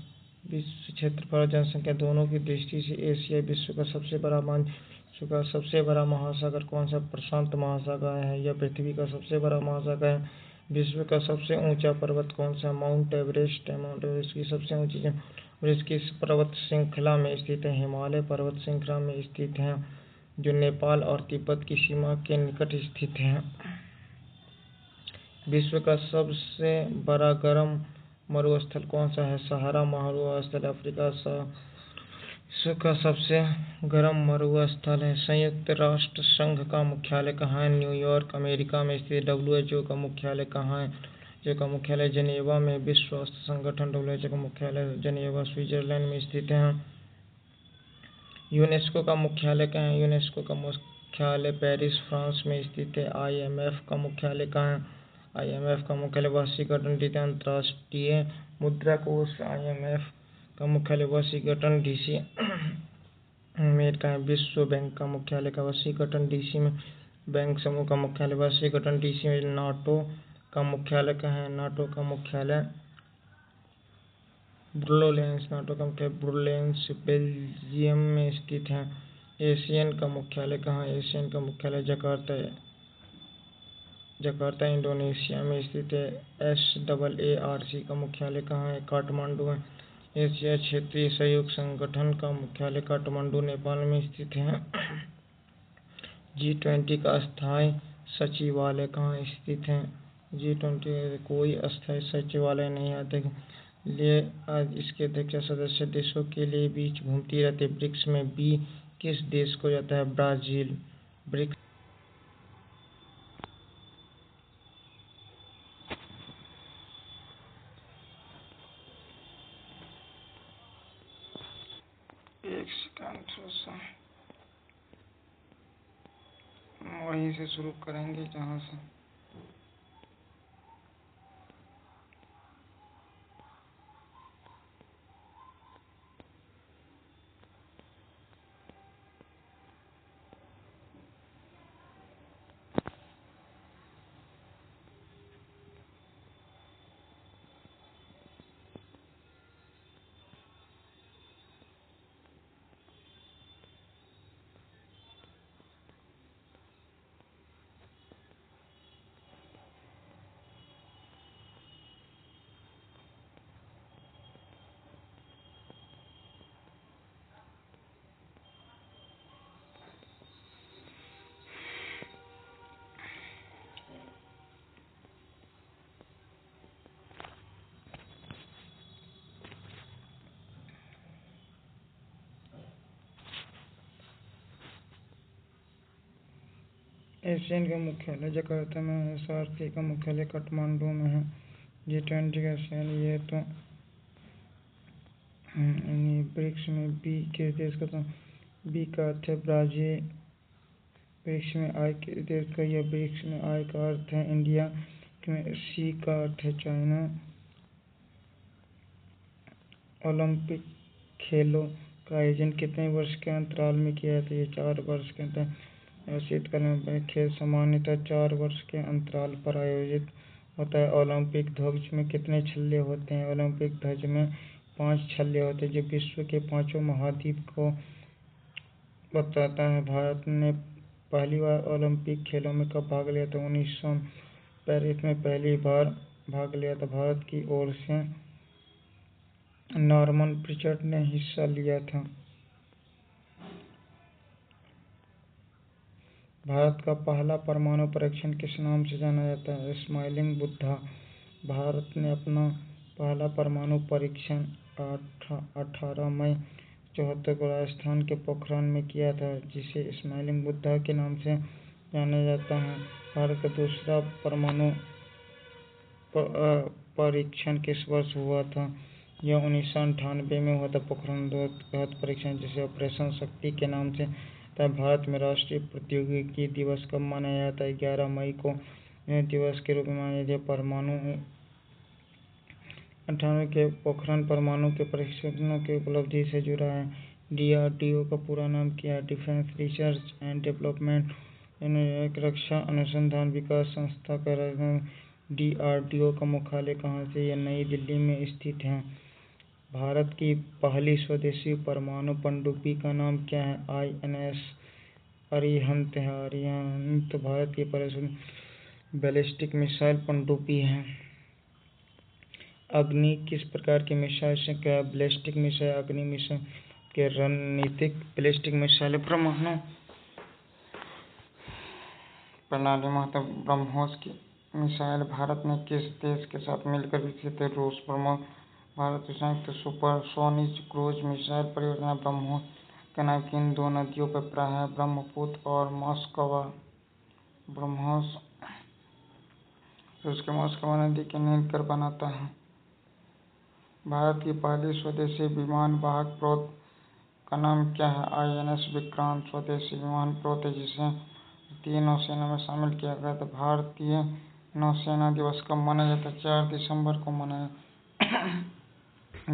Speaker 2: विश्व क्षेत्रफल जनसंख्या दोनों की दृष्टि से एशिया विश्व का सबसे बड़ा विश्व का सबसे बड़ा महासागर कौन सा? प्रशांत महासागर है। यह पृथ्वी का सबसे बड़ा महासागर है। विश्व का सबसे ऊंचा पर्वत कौन सा है? माउंट एवरेस्ट है। माउंट एवरेस्ट की सबसे ऊंची एवरेस्ट किस पर्वत श्रृंखला में स्थित है? हिमालय पर्वत श्रृंखला में स्थित है, जो नेपाल और तिब्बत की सीमा के निकट स्थित है। विश्व का सबसे बड़ा गर्म मरुस्थल कौन सा है? सहारा मरुस्थल। अफ्रीका विश्व का सबसे गर्म मरुस्थल है। संयुक्त राष्ट्र संघ का मुख्यालय कहाँ है? न्यूयॉर्क अमेरिका में स्थित। WHO का मुख्यालय कहाँ है? WHO का मुख्यालय जेनेवा में। विश्व स्वास्थ्य संगठन WHO का मुख्यालय जेनेवा स्विट्जरलैंड में स्थित है। यूनेस्को का मुख्यालय कहाँ है? यूनेस्को का मुख्यालय पेरिस फ्रांस में स्थित है। IMF का मुख्यालय कहाँ है? IMF का मुख्यालय वाशिंगटन DC। अंतर्राष्ट्रीय मुद्रा कोष IMF का मुख्यालय वाशिंगटन DC में कहाँ है? विश्व बैंक का मुख्यालय का वाशिंगटन DC में। बैंक समूह का मुख्यालय वाशिंगटन DC में। नाटो का मुख्यालय कहाँ है? नाटो का मुख्यालय ब्रुसेल्स। नाटो का मुख्यालय ब्रुसेल्स बेल्जियम में स्थित है। एशियन का मुख्यालय कहाँ है? एशियन का मुख्यालय जकार्ता इंडोनेशिया में स्थित है। SAARC का मुख्यालय कहाँ है? काठमांडू है। एशिया क्षेत्रीय सहयोग संगठन का मुख्यालय काठमांडू नेपाल में स्थित है। G20 का स्थायी सचिवालय कहाँ स्थित है? G20 कोई स्थायी सचिवालय नहीं है। आज इसके अध्यक्ष सदस्य देशों के लिए बीच घूमती रहती है। ब्रिक्स में B किस देश को जाता है? ब्राजील। ब्रिक्स एक सेकंड, थोड़ा सा वहीं से शुरू करेंगे जहाँ से एशियन का मुख्यालय जकार्ता में है। SAARC का मुख्यालय काठमांडू में है। G20 का सैन ये तो ब्रिक्स में B किस देश का? तो B का अर्थ है ब्राजील। ब्रिक्स में I किस देश का? यह ब्रिक्स में I का अर्थ है इंडिया। C का अर्थ है चाइना। ओलंपिक खेलों का आयोजन कितने वर्ष के अंतराल में किया जाता है? ये 4 वर्ष के अंतराल। शीतकाल में खेल सामान्यतः 4 वर्ष के अंतराल पर आयोजित होता है। ओलंपिक ध्वज में कितने छल्ले होते हैं? ओलंपिक ध्वज में 5 छल्ले होते हैं, जो विश्व के 5 महाद्वीप को बताता है। भारत ने पहली बार ओलंपिक खेलों में कब भाग लिया था? 1900 पेरिस में पहली बार भाग लिया था। भारत की ओर से नॉर्मन प्रिचर्ड ने हिस्सा लिया था। भारत का पहला परमाणु परीक्षण किस नाम से जाना जाता है? स्माइलिंग बुद्धा। भारत ने अपना पहला परमाणु परीक्षण 18 मई 1974 को राजस्थान के पोखरण में किया था, जिसे स्माइलिंग बुद्धा के नाम से जाना जाता है। भारत का दूसरा परमाणु परीक्षण किस वर्ष हुआ था? यह 1998 में हुआ था। पोखरण बृहद परीक्षण, जिसे ऑपरेशन शक्ति के नाम से था। भारत में राष्ट्रीय प्रौद्योगिकी दिवस कब मनाया जाता है? 11 मई को दिवस के रूप में मनाया जाता है। परमाणु 98 के पोखरण परमाणु के परीक्षणों की उपलब्धि से जुड़ा है। DRDO का पूरा नाम क्या है? डिफेंस रिसर्च एंड डेवलपमेंट, एक रक्षा अनुसंधान विकास संस्था का राजधानी। DRDO का मुख्यालय कहाँ से? यह नई दिल्ली में स्थित है। भारत की पहली स्वदेशी परमाणु पनडुब्बी का नाम क्या है? INS अरिहंत है। अरिहंत भारत की पहली बैलिस्टिक मिसाइल पनडुब्बी है। अग्नि किस प्रकार की मिसाइल से क्या है? बैलिस्टिक मिसाइल अग्नि मिसाइल के रणनीतिक बैलिस्टिक मिसाइल परमाणु प्रणाली महत्व ब्रह्मोस की मिसाइल भारत ने किस देश के साथ मिलकर विकसित है? रूस। प्रमुख भारत की संयुक्त सुपरसोनिक क्रूज मिसाइल परियोजना ब्रह्मोस के नाम किन दो नदियों पर प्राय है? ब्रह्मपुत्र और मॉस्कवा। ब्रह्मोस रूस के मॉस्कवा नदी के नींव कर बनाता है। भारत की पहली स्वदेशी विमान वाहक पोत का नाम क्या है? INS विक्रांत स्वदेशी विमान पोत है, जिसे भारतीय नौसेना में शामिल किया गया था। भारतीय नौसेना दिवस कब मनाया जाता है? 4 दिसंबर को मनाया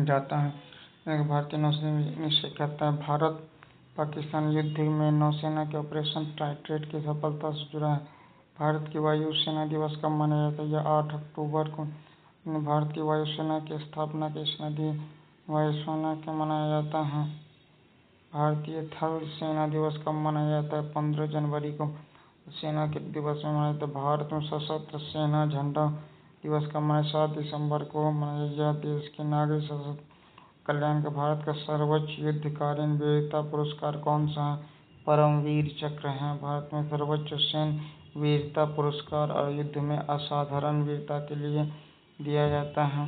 Speaker 2: जाता है। भारतीय नौसेना निश्चय कहता है। भारत पाकिस्तान युद्ध में नौसेना के ऑपरेशन टाइटेन की सफलता से जुड़ा है। भारत की वायुसेना दिवस कब मनाया जाता है? यह 8 अक्टूबर को भारतीय वायुसेना की स्थापना के स्मृति वायुसेना के मनाया जाता है। भारतीय थल सेना दिवस कब मनाया जाता है? 15 जनवरी को सेना के दिवस में मनाया जाता है। भारत में सशस्त्र सेना झंडा दिवस कब मनाया? 7 दिसंबर को मनाया। यह देश के नागरिक सशस्त्र कल्याण का भारत का सर्वोच्च युद्धकालीन वीरता पुरस्कार कौन सा है? परमवीर चक्र है। भारत में सर्वोच्च सैन्य वीरता पुरस्कार और युद्ध में असाधारण वीरता के लिए दिया जाता है।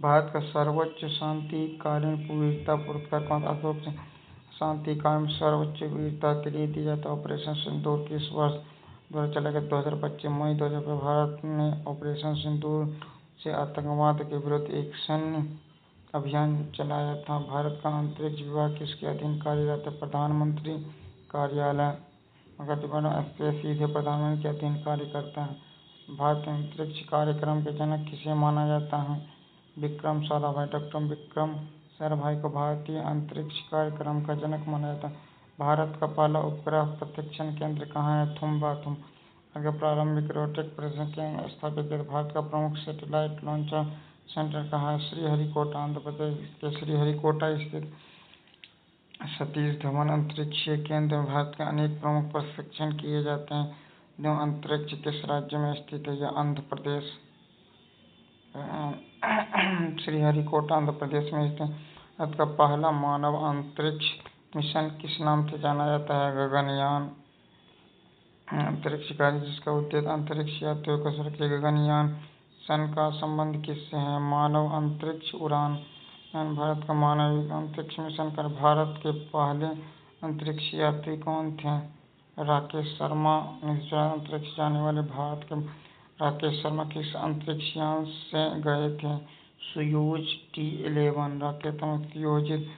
Speaker 2: भारत का सर्वोच्च शांतिकालीन वीरता पुरस्कार कौन सा? अशोक चक्र शांतिकाल में सर्वोच्च वीरता के लिए दिया जाता है। ऑपरेशन सिंदूर किस वर्ष द्वारा चला गया? 2025 मई 2000 भारत ने ऑपरेशन सिंदूर से आतंकवाद के विरुद्ध एक सैन्य अभियान चलाया था। भारत का अंतरिक्ष विभाग किसके अधीन कार्यरत है? प्रधानमंत्री कार्यालय। स्पेस सीधे प्रधानमंत्री के अधीन कार्य करता है। भारत के अंतरिक्ष कार्यक्रम के जनक किसे माना जाता है? विक्रम साराभाई। डॉक्टर विक्रम साराभाई को भारतीय अंतरिक्ष कार्यक्रम का जनक माना जाता है। भारत का पहला उपग्रह प्रक्षेपण केंद्र कहाँ है? थुम्बा। प्रारंभिक रोबोटिक प्रक्षेपण केंद्र स्थापित किया। भारत का प्रमुख सैटेलाइट लॉन्चर सेंटर कहाँ है? श्रीहरिकोटा आंध्र प्रदेश के श्रीहरिकोटा स्थित सतीश धवन अंतरिक्षीय केंद्र में भारत के अनेक प्रमुख प्रशिक्षण किए जाते हैं। जो अंतरिक्ष किस राज्य में स्थित है? यह आंध्र प्रदेश श्रीहरिकोटा आंध्र प्रदेश में स्थित। भारत का पहला मानव अंतरिक्ष मिशन किस नाम से जाना जाता है? गगनयान। अंतरिक्ष कार्य जिसका उद्देश्य अंतरिक्ष यात्रियों को सुरक्षित गगनयान सन का संबंध किससे है? मानव अंतरिक्ष उड़ान। भारत का मानव अंतरिक्ष मिशन कर भारत के पहले अंतरिक्ष यात्री कौन थे? राकेश शर्मा। अंतरिक्ष जाने वाले भारत के राकेश शर्मा किस अंतरिक्ष यान से गए थे? सोयूज T11 रॉकेट में संयोजित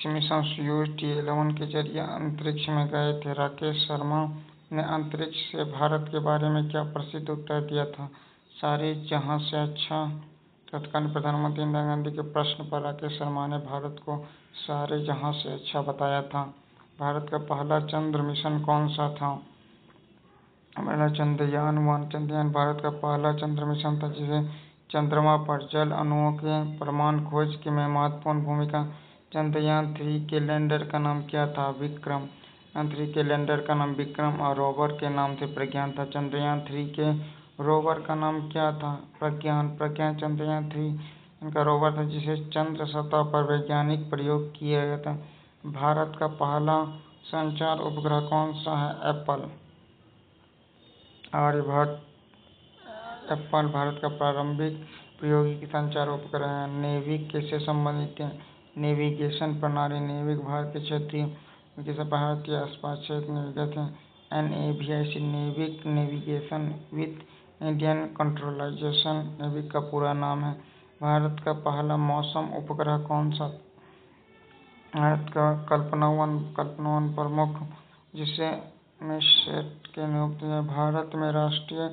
Speaker 2: मिशन सोयूज T11 के जरिए अंतरिक्ष में गए थे। राकेश शर्मा ने अंतरिक्ष से भारत के बारे में क्या प्रसिद्ध उत्तर दिया था? सारे जहां से अच्छा तत्कालीन प्रधानमंत्री इंदिरा गांधी के प्रश्न पर राकेश शर्मा ने भारत को सारे जहां से अच्छा बताया था। भारत का पहला चंद्र मिशन कौन सा था? पहला चंद्रयान-1। चंद्रयान भारत का पहला चंद्र मिशन था जिसे चंद्रमा पर जल अणुओं के परमाणु खोज में महत्वपूर्ण भूमिका। चंद्रयान-3 के लैंडर का नाम क्या था? विक्रम। चंद्रयान-3 के लैंडर का नाम विक्रम और रोवर के नाम से प्रज्ञान था। चंद्रयान-3 के रोवर का नाम क्या था? प्रज्ञान। प्रज्ञान चंद्रयान-3 इनका रोवर था जिसे चंद्र सतह पर वैज्ञानिक प्रयोग किया गया था। भारत का पहला संचार उपग्रह कौन सा है? एप्पल। आर्यभट्ट। एप्पल भारत का प्रारंभिक प्रायोगिक संचार उपग्रह है। नेविक किससे संबंधित है? नेविगेशन प्रणाली। नेविक भारत के क्षेत्रीय किसी भारतीय आसपास क्षेत्र नेविगेट है। NAVIC NavIC navigation with Indian constellation NavIC का पूरा नाम है। भारत का पहला मौसम उपग्रह कौन सा? भारत का कल्पना-1 प्रमुख जिसे मिससेट के नियुक्त है। भारत में राष्ट्रीय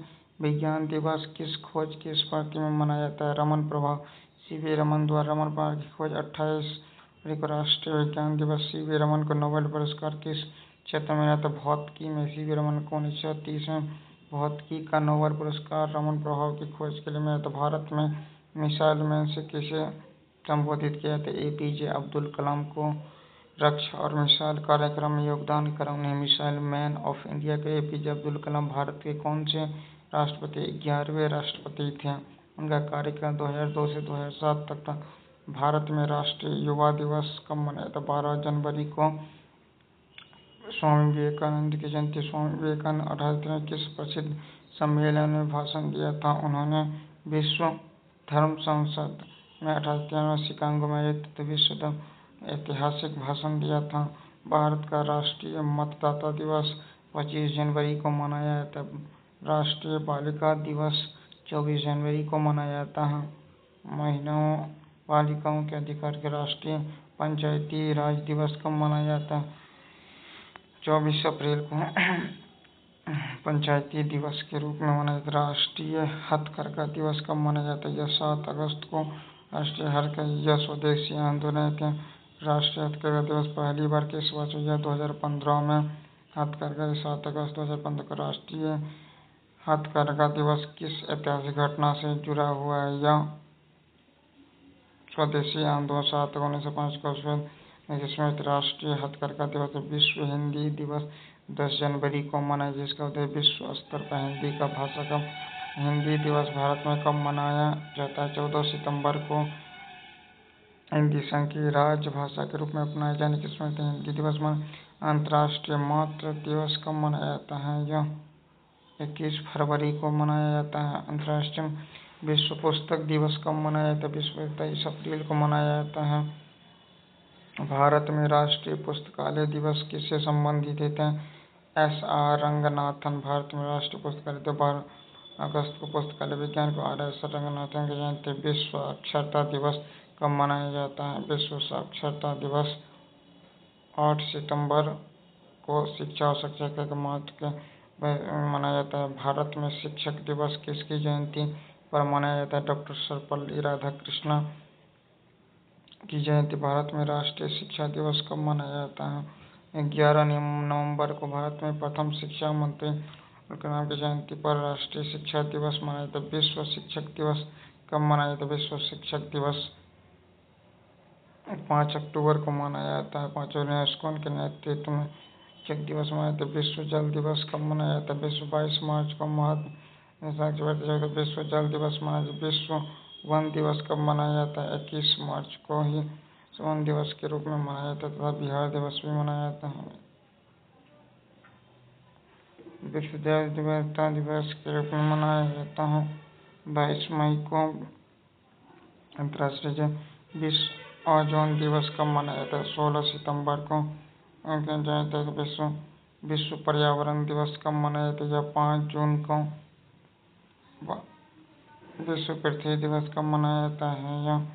Speaker 2: विज्ञान दिवस किस खोज की स्मृति में मनाया जाता है? रमन प्रभाव। CV रमन द्वारा रमन प्रभाव की खोज 28 फरवरी को राष्ट्रीय विज्ञान दिवस। CV रमन को नोबेल पुरस्कार किस क्षेत्र में मिला था? भौतिकी में। CV रमन को 1930 में भौतिकी का नोबेल पुरस्कार रमन प्रभाव की खोज के लिए मिला था। भारत में मिसाइल मैन से किसे संबोधित किया था? APJ अब्दुल कलाम को। रक्षा और मिसाइल कार्यक्रम में योगदान कर उन्हें मिसाइल मैन ऑफ इंडिया के APJ अब्दुल कलाम भारत के कौन से राष्ट्रपति? 11वें राष्ट्रपति थे। उनका कार्यकाल 2002 से 2007 तक था। भारत में राष्ट्रीय युवा दिवस कब मनाया था? 12 जनवरी को। स्वामी विवेकानंद की जयंती। स्वामी विवेकानंद 18 में किस प्रसिद्ध सम्मेलन में भाषण दिया था? उन्होंने विश्व धर्म संसद में 1893 शिकागो में आयोजित विश्व ऐतिहासिक भाषण दिया था। भारत का राष्ट्रीय मतदाता दिवस 25 जनवरी को मनाया जाता है। राष्ट्रीय बालिका दिवस 24 जनवरी को मनाया जाता है। महिलाओं बालिकाओं के अधिकार के राष्ट्रीय पंचायती राज दिवस कब मनाया जाता है? 24 अप्रैल को पंचायती दिवस के रूप में मनाया जाता है। राष्ट्रीय हथकरघा दिवस कब मनाया जाता है? यह 7 अगस्त को। राष्ट्रीय हथकरघा यह स्वदेशी आंदोलन के राष्ट्रीय हथकरघा दिवस पहली बार किस वर्ष हुआ? 2015 में। हथकरघा 7 अगस्त 2015 को। राष्ट्रीय हथकरघा दिवस किस ऐतिहासिक घटना से जुड़ा हुआ है? यह स्वदेशी आंदोलन 7 अगस्त 1905 को जिसमें राष्ट्रीय हथकरघा दिवस। विश्व हिंदी दिवस 10 जनवरी को मनाया जिसका उद्देश्य विश्व स्तर पर हिंदी का भाषा का हिंदी दिवस भारत में कब मनाया जाता है? 14 सितंबर को। हिंदी संघ की राजभाषा के रूप में अपनाए जाने की स्मृति हिंदी दिवस अंतर्राष्ट्रीय मातृ दिवस कब मनाया जाता है? यह 21 फरवरी को मनाया जाता है। अंतर्राष्ट्रीय विश्व पुस्तक दिवस कब मनाया जाता है? विश्व 23 अप्रैल को मनाया जाता है। भारत में राष्ट्रीय पुस्तकालय दिवस किससे संबंधित है? SR रंगनाथन। भारत में राष्ट्रीय पुस्तकालय दिवस 12 अगस्त को पुस्तकालय विज्ञान को RS रंगनाथन की जयंती। विश्व साक्षरता दिवस कब मनाया जाता है? विश्व साक्षरता दिवस 8 सितंबर को शिक्षा और साक्षरता के महत्व के मनाया जाता है। भारत में शिक्षक दिवस किसकी जयंती पर मनाया जाता है? डॉक्टर सर्वपल्ली राधाकृष्णन की जयंती। भारत में राष्ट्रीय शिक्षा दिवस कब मनाया जाता है? 11 नवंबर को। भारत में प्रथम शिक्षा मंत्री कलाम की जयंती पर राष्ट्रीय शिक्षा दिवस मनाया जाता है। विश्व शिक्षक दिवस कब मनाया जाता है? विश्व शिक्षक दिवस 5 अक्टूबर को मनाया जाता है। 5 यूनेस्को के नेतृत्व में शिक्षक दिवस मनाया जाता है। विश्व जल दिवस कब मनाया जाता है? विश्व 22 मार्च को। विश्व जल दिवस मनाया जाता है। विश्व वन दिवस कब मनाया जाता है? 21 मार्च को ही वन दिवस के रूप में मनाया जाता है तथा बिहार दिवस भी मनाया जाता है। विश्व जैव विविधता दिवस के रूप में मनाया जाता है 22 मई को। अंतर्राष्ट्रीय विश्व ओजोन दिवस कब मनाया जाता है? 16 सितंबर को। विश्व पर्यावरण दिवस कब मनाया जाता है? यह 5 जून को। विश्व पृथ्वी दिवस कब मनाया जाता है? यह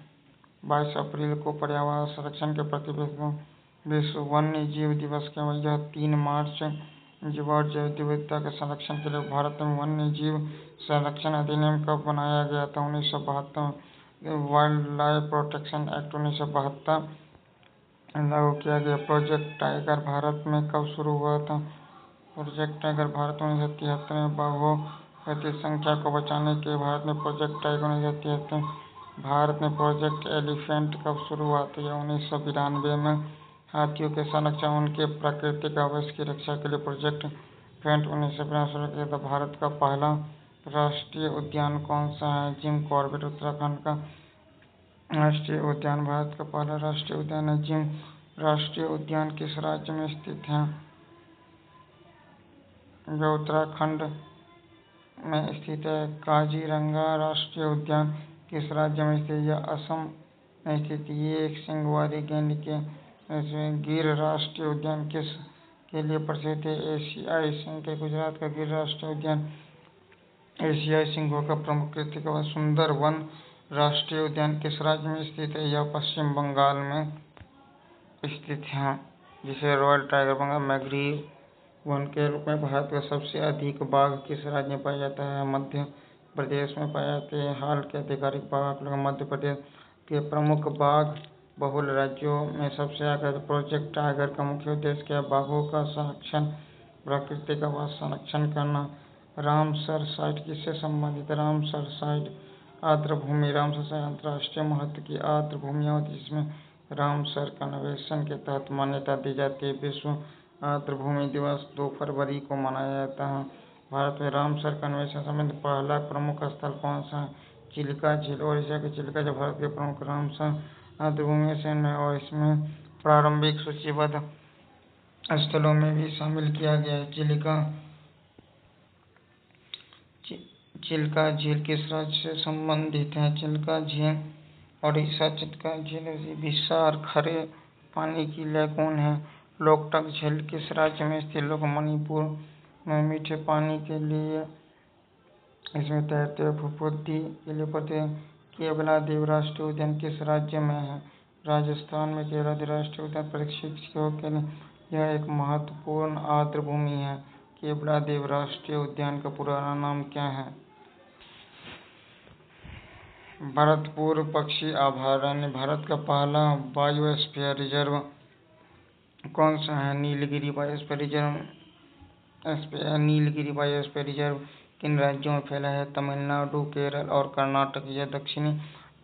Speaker 2: 22 अप्रैल को। पर्यावरण संरक्षण के प्रति विश्व वन्य जीव दिवस के यह 3 मार्च। जीव और जैव विविधता के संरक्षण के लिए भारत में वन्य जीव संरक्षण अधिनियम कब बनाया गया था? 1972 में। वाइल्ड लाइफ प्रोटेक्शन एक्ट 1972 लागू किया गया। प्रोजेक्ट टाइगर भारत में कब शुरू हुआ था? प्रोजेक्ट टाइगर भारत में 1973 में बाघों की संख्या को बचाने के लिए भारत में प्रोजेक्ट टाइगर 1973। भारत में प्रोजेक्ट एलिफेंट कब शुरू हुआ था? यह 1992 में। हाथियों के संरक्षण उनके प्राकृतिक आवास की रक्षा के लिए प्रोजेक्ट एलिफेंट 1992 शुरू किया था। भारत का पहला राष्ट्रीय उद्यान कौन सा है? जिम कॉर्बेट उत्तराखंड का राष्ट्रीय उद्यान। भारत का पहला राष्ट्रीय उद्यान है जिम। राष्ट्रीय उद्यान किस राज्य में स्थित है? जो उत्तराखंड में स्थित है। काजीरंगा राष्ट्रीय उद्यान किस राज्य में स्थित है? यह असम में स्थित है। ये एक सींग वाले गेंड के गिर राष्ट्रीय उद्यान किस के लिए प्रसिद्ध है? एशियाई सिंह के। गुजरात का गिर राष्ट्रीय उद्यान एशियाई सिंहों का प्रमुख कृषि का सुंदरवन राष्ट्रीय उद्यान किस राज्य में स्थित है? यह पश्चिम बंगाल में स्थित है, जिसे रॉयल टाइगर बंगाल मैग्रीव वन के रूप में। भारत का सबसे अधिक बाघ किस राज्य में पाया जाता है? मध्य प्रदेश में पाए जाते हैं। हाल के आधिकारिक बाघ आंकड़ों में मध्य प्रदेश के प्रमुख बाघ बहुल राज्यों में सबसे आगे है। प्रोजेक्ट टाइगर का मुख्य उद्देश्य क्या है? बाघों का संरक्षण, प्राकृतिक आवास संरक्षण करना। रामसर साइट किससे संबंधित है? रामसर साइट आर्द्र भूमि। रामसर साइट अंतर्राष्ट्रीय महत्व की आर्द्र भूमियां होती है, जिसमें रामसर कन्वेंशन के तहत मान्यता दी जाती है। विश्व आर्द्र भूमि दिवस 2 फरवरी को मनाया जाता है। भारत में रामसर कन्वेंशन संबंधित पहला प्रमुख स्थल कौन सा है? चिल्का झील। ओडिशा के चिल्का झील भारत के प्रमुख रामसर आर्द्र भूमि से है और इसमें प्रारंभिक सूचीबद्ध स्थलों में भी शामिल किया गया है। चिल्का झील किस राज्य से संबंधित है? चिल्का झील ओडिशा। चिल्का झील विशाल खरे पानी की लैगून है। लोकटक झील किस राज्य में स्थित? लोग मणिपुर में मीठे पानी के लिए इसमें तैरते हुए फुफुदी के लिए पड़ते। केवलादेव राष्ट्रीय उद्यान किस राज्य में है? राजस्थान में। केवलादेव राष्ट्रीय उद्यान प्रशिक्षकों के लिए यह एक महत्वपूर्ण आर्द्र भूमि है। केवलादेव राष्ट्रीय उद्यान का पुराना नाम क्या है? भरतपुर पक्षी अभयारण्य। भारत का पहला बायोस्फीयर रिजर्व कौन सा है? Nilgiri biosphere reserve. Nilgiri biosphere reserve किन राज्यों में फैला है? तमिलनाडु, केरल और कर्नाटक। यह दक्षिणी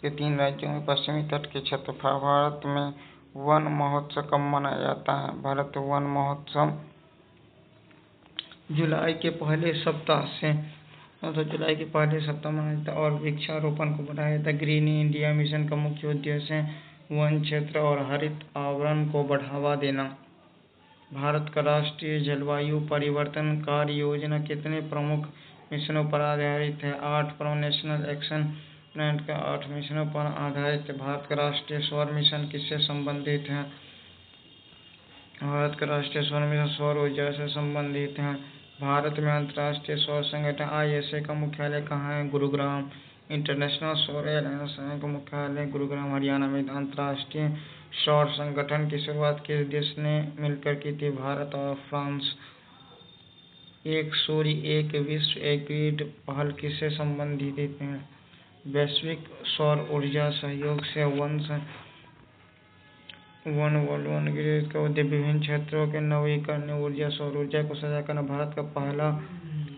Speaker 2: के 3 राज्यों में पश्चिमी तट के क्षेत्र। भारत में वन महोत्सव कब मनाया जाता है? भारत वन महोत्सव जुलाई के पहले सप्ताह मनाया जाता है और वृक्षारोपण को बढ़ाया जाता है। ग्रीन इंडिया मिशन का मुख्य उद्देश्य है वन क्षेत्र और हरित आवरण को बढ़ावा देना। भारत का राष्ट्रीय जलवायु परिवर्तन कार्य योजना कितने प्रमुख मिशनों पर आधारित है? 8 प्रमुख नेशनल एक्शन प्लान का 8 मिशनों पर आधारित है। भारत का राष्ट्रीय सौर मिशन किससे संबंधित है? भारत का राष्ट्रीय सौर मिशन सौर ऊर्जा से संबंधित है। भारत में अंतर्राष्ट्रीय सौर संगठन ISA का मुख्यालय कहाँ है? गुरुग्राम। इंटरनेशनल सौर एलायंस का मुख्यालय गुरुग्राम, हरियाणा में। अंतर्राष्ट्रीय सौर संगठन की शुरुआत किस देश ने मिलकर की थी? भारत और फ्रांस। एक सूर्य एक विश्व एक ग्रिड पहल किससे संबंधित है? वैश्विक सौर ऊर्जा सहयोग से वन ग्रिड का उद्देश्य विभिन्न क्षेत्रों के नवीकरणीय ऊर्जा सौर ऊर्जा को साझा करना। भारत का पहला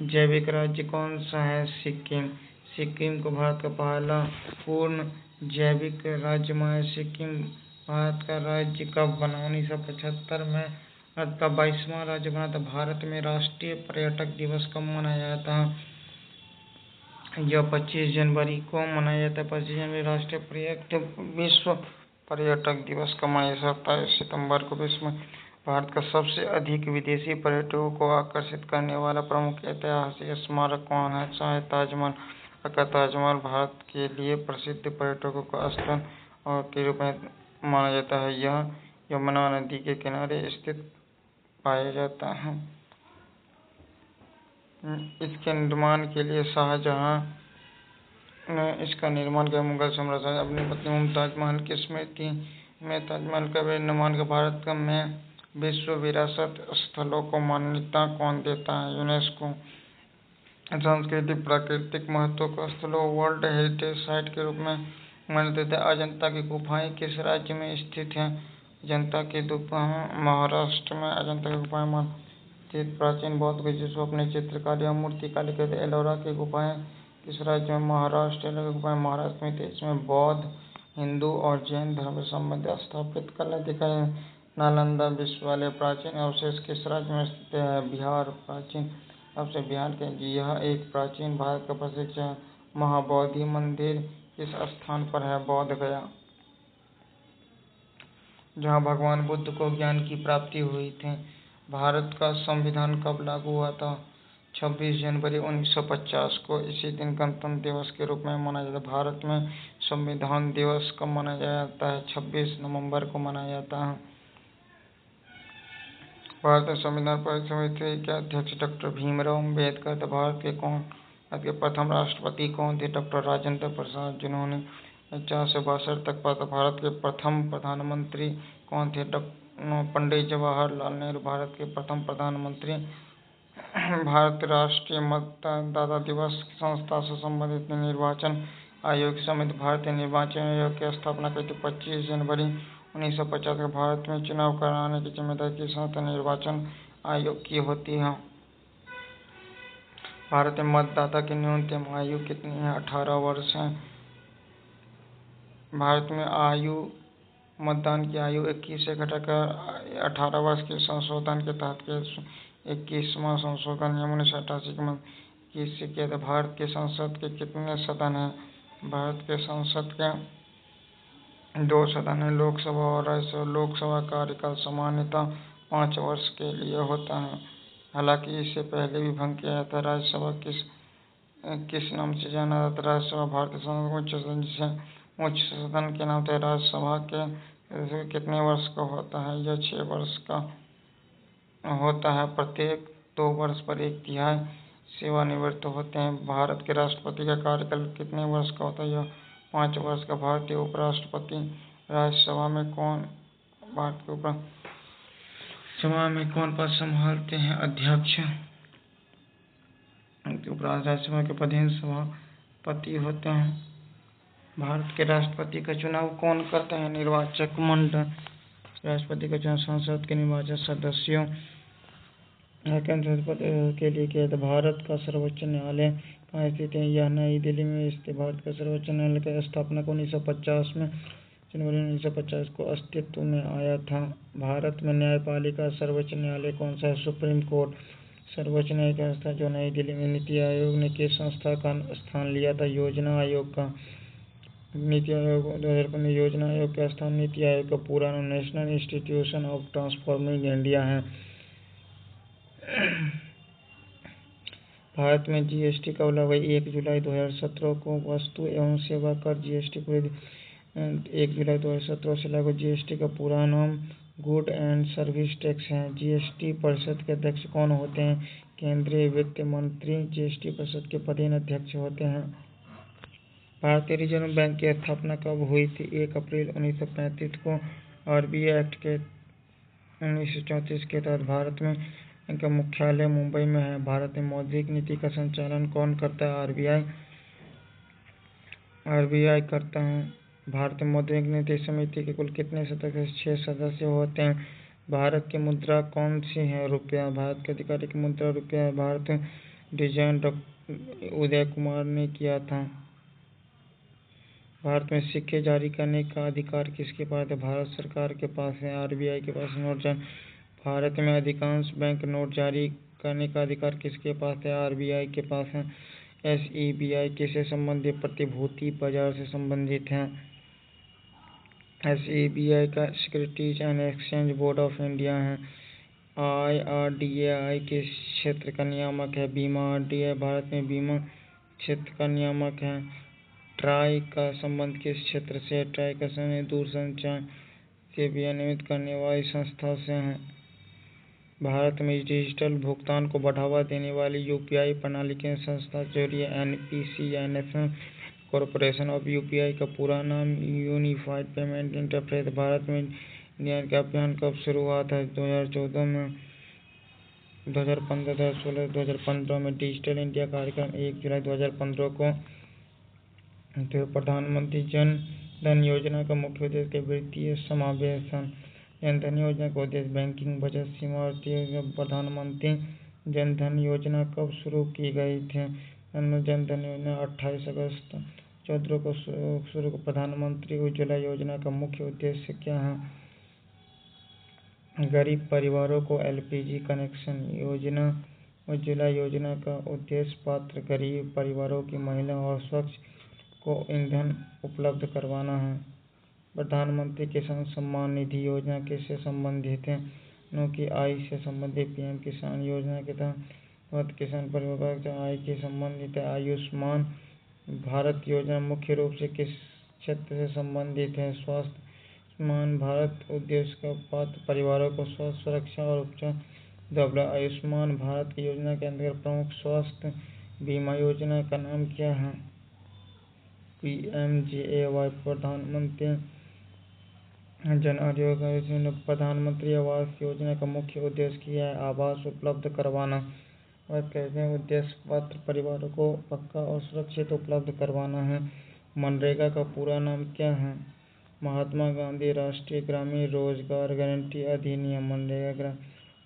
Speaker 2: जैविक राज्य कौन सा है? सिक्किम। सिक्किम को भारत का पहला पूर्ण जैविक राज्य माना है। सिक्किम भारत का राज्य कब बना? 1975 में भारत का 22वां राज्य बना था। भारत में राष्ट्रीय पर्यटक दिवस कब मनाया जाता है? यह 25 जनवरी को मनाया जाता है। 25 जनवरी राष्ट्रीय विश्व पर्यटक दिवस कब मनाया जाता है? 27 सितंबर को विश्व में। भारत का सबसे अधिक विदेशी पर्यटकों को आकर्षित करने वाला प्रमुख ऐतिहासिक स्मारक कौन है? शायद ताजमहल। ताजमहल भारत के लिए प्रसिद्ध पर्यटकों का स्थल और के रूप में माना जाता है। यह यमुना नदी के किनारे स्थित पाया जाता है। इसके निर्माण के लिए शाहजहां ने इसका निर्माण किया। मुगल सम्राट अपनी पत्नी मुमताज महल की स्मृति में ताजमहल का निर्माण किया। भारत में विश्व विरासत स्थलों को मान्यता कौन देता है? यूनेस्को। सांस्कृतिक प्राकृतिक महत्व का स्थलों वर्ल्ड हेरिटेज साइट के रूप में माना जाता है। अजंता की गुफाएं किस राज्य में स्थित हैं? अजंता की गुफाएं महाराष्ट्र में। अजंता की गुफाएं स्थित प्राचीन बौद्ध गुफा जिसको अपने चित्रकारी और मूर्तिकला कहते हैं। एलोरा की गुफाएं किस राज्य में? महाराष्ट्र। एलोरा की गुफाएं महाराष्ट्र में थी। इसमें बौद्ध, हिंदू और जैन धर्म से संबंधित स्थापित कला दिखाई है। नालंदा विश्वविद्यालय प्राचीन अवशेष किस राज्य में स्थित है? बिहार। प्राचीन अवशेष बिहार के। यह एक प्राचीन भारत का प्रसिद्ध महाबोधि मंदिर किस स्थान पर है? बोध गया, जहाँ भगवान बुद्ध को ज्ञान की प्राप्ति हुई थी। भारत का संविधान कब लागू हुआ था? 26 जनवरी 1950 को। इसी दिन गणतंत्र दिवस के रूप में मनाया जाता है। भारत में संविधान दिवस कब मनाया जाता है? 26 नवंबर को मनाया जाता है। भारत में संविधान परिषद समिति के अध्यक्ष डॉक्टर भीमराव अम्बेडकर थे। भारत के प्रथम राष्ट्रपति कौन थे? डॉक्टर राजेंद्र प्रसाद, जिन्होंने 4 से 62 तक पद। भारत के प्रथम प्रधानमंत्री कौन थे? पंडित जवाहरलाल नेहरू, भारत के प्रथम प्रधानमंत्री। भारतीय राष्ट्रीय मतदाता दिवस संस्था से संबंधित निर्वाचन आयोग की समिति भारतीय निर्वाचन आयोग की स्थापना की थी 25 जनवरी 1950 को। भारत में चुनाव कराने की जिम्मेदारी किस संस्था निर्वाचन आयोग की होती है? भारत में मतदाता की न्यूनतम आयु कितनी है? 18 वर्ष है। भारत में मतदान की आयु 21 से घटाकर 18 वर्ष के संशोधन के तहत 21वां संशोधन नियम 1988 के मध्य 21 से किया था। भारत के संसद के कितने सदन हैं? भारत के संसद के 2 सदन हैं, लोकसभा और राज्यसभा। लोकसभा कार्यकाल सामान्यतः 5 वर्ष के लिए होता है, हालांकि इससे पहले भी भंग किया जाता है। राज्यसभा किस नाम से जाना जाता है? राज्यसभा भारतीय संसद उच्च सदन, जिसे उच्च सदन के नाम से। राज्यसभा के सदस्य कितने वर्ष का होता है? यह 6 वर्ष का होता है। प्रत्येक 2 वर्ष पर 1/3 सेवानिवृत्त होते हैं। भारत के राष्ट्रपति का कार्यकाल कितने वर्ष का होता है? यह 5 वर्ष का। भारतीय उपराष्ट्रपति राज्यसभा में भारत के उपराष्ट्रसभा में कौन पद संभालते हैं? अध्यक्ष। राज्यसभा के प्रधान सभापति होते हैं। भारत के राष्ट्रपति का चुनाव कौन करते हैं? निर्वाचक मंडल। राष्ट्रपति का चुनाव संसद के निर्वाचित सदस्यों के लिए किया जाता है। भारत का सर्वोच्च न्यायालय कहाँ स्थित है? यह नई दिल्ली में स्थित। भारत का सर्वोच्च न्यायालय की स्थापना 1950 में जनवरी 1950 को अस्तित्व में आया था। भारत में न्यायपालिका सर्वोच्च न्यायालय कौन सा है? Supreme court. सर्वोच्च न्यायालय की संस्था जो नई दिल्ली में। नीति आयोग ने किस संस्था का स्थान लिया था? योजना आयोग का। नीति आयोग 2015 योजना आयोग का स्थान नीति आयोग का पूरा नाम national institution of transforming India है। भारत में जीएसटी कब लागू हुई? 1 जुलाई 2017 को। वस्तु एवं सेवा कर जीएसटी पूरे 1 जुलाई 2017 से लागू। जीएसटी का पूरा नाम गुड एंड सर्विस टैक्स है। जीएसटी परिषद के अध्यक्ष कौन होते हैं? केंद्रीय वित्त मंत्री जीएसटी परिषद के प्रधान अध्यक्ष होते हैं। भारतीय रिजर्व बैंक की स्थापना कब हुई थी? 1 अप्रैल 1935 को। आरबीआई एक्ट के 1934 के तहत भारत में इनका मुख्यालय मुंबई में है। भारत में मौद्रिक नीति का संचालन कौन करता है? आरबीआई करता है। भारत में मौद्रिक नीति समिति के कुल कितने सदस्य? 6 सदस्य होते हैं। भारत की मुद्रा कौन सी है? रुपया। भारत की आधिकारिक मुद्रा रुपया है। भारत में डिजाइन उदय कुमार ने किया था। भारत में सिक्के जारी करने का अधिकार किसके पास है? भारत सरकार के पास है। आरबीआई के पास नोट जारी। भारत में अधिकांश बैंक नोट जारी करने का अधिकार किसके पास है? आरबीआई के पास है। एसईबीआई किससे संबंधित? प्रतिभूति बाजार से संबंधित है। एसईबीआई का securities and exchange board of India है। आईआरडीएआई किस क्षेत्र का नियामक है? बीमा। आरडीए भारत में बीमा क्षेत्र का नियामक है। ट्राई का संबंध किस क्षेत्र से है? ट्राई का संबंध दूरसंचार से विनियमित करने वाली संस्था से है। भारत में डिजिटल भुगतान को बढ़ावा देने वाली यूपीआई प्रणाली की संस्था जोड़ी है? NPCI, national corporation of UPI का पूरा नाम यूनिफाइड पेमेंट इंटरफेस। भारत में इंडिया का अभियान कब शुरू हुआ था? 2014 में। 2015, 2016, 2015 में डिजिटल इंडिया कार्यक्रम 1 जुलाई 2015 को तो प्रधानमंत्री जन धन योजना का मुख्य उद्देश्य वित्तीय समावेशन। जन धन योजना का उद्देश्य बैंकिंग, बचत सीमा और प्रधानमंत्री जन धन योजना कब शुरू की गई थी? जन धन योजना 28 अगस्त 2014 को शुरू। प्रधानमंत्री उज्ज्वला योजना का मुख्य उद्देश्य क्या है? गरीब परिवारों को एलपीजी कनेक्शन। योजना उज्ज्वला योजना का उद्देश्य पात्र गरीब परिवारों की महिला और स्वच्छ को ईंधन उपलब्ध करवाना है। प्रधानमंत्री किसान सम्मान निधि योजना किससे संबंधित है? की आय से संबंधित। पीएम किसान योजना के तहत किसान परिवारों की आय से संबंधित है। आयुष्मान भारत योजना मुख्य रूप से किस क्षेत्र से संबंधित है? स्वास्थ्य। आयुष्मान भारत उद्देश्य का पात्र परिवारों को स्वास्थ्य सुरक्षा और उपचार उपलब्ध। आयुष्मान भारत की योजना के अंतर्गत प्रमुख स्वास्थ्य बीमा योजना का नाम क्या है? PMJAY। प्रधानमंत्री जन आरोग्य योजना। प्रधानमंत्री आवास योजना का मुख्य उद्देश्य क्या है? आवास उपलब्ध करवाना। उद्देश्य पात्र परिवारों को पक्का और सुरक्षित उपलब्ध करवाना है। मनरेगा का पूरा नाम क्या है? महात्मा गांधी राष्ट्रीय ग्रामीण रोजगार गारंटी अधिनियम। मनरेगा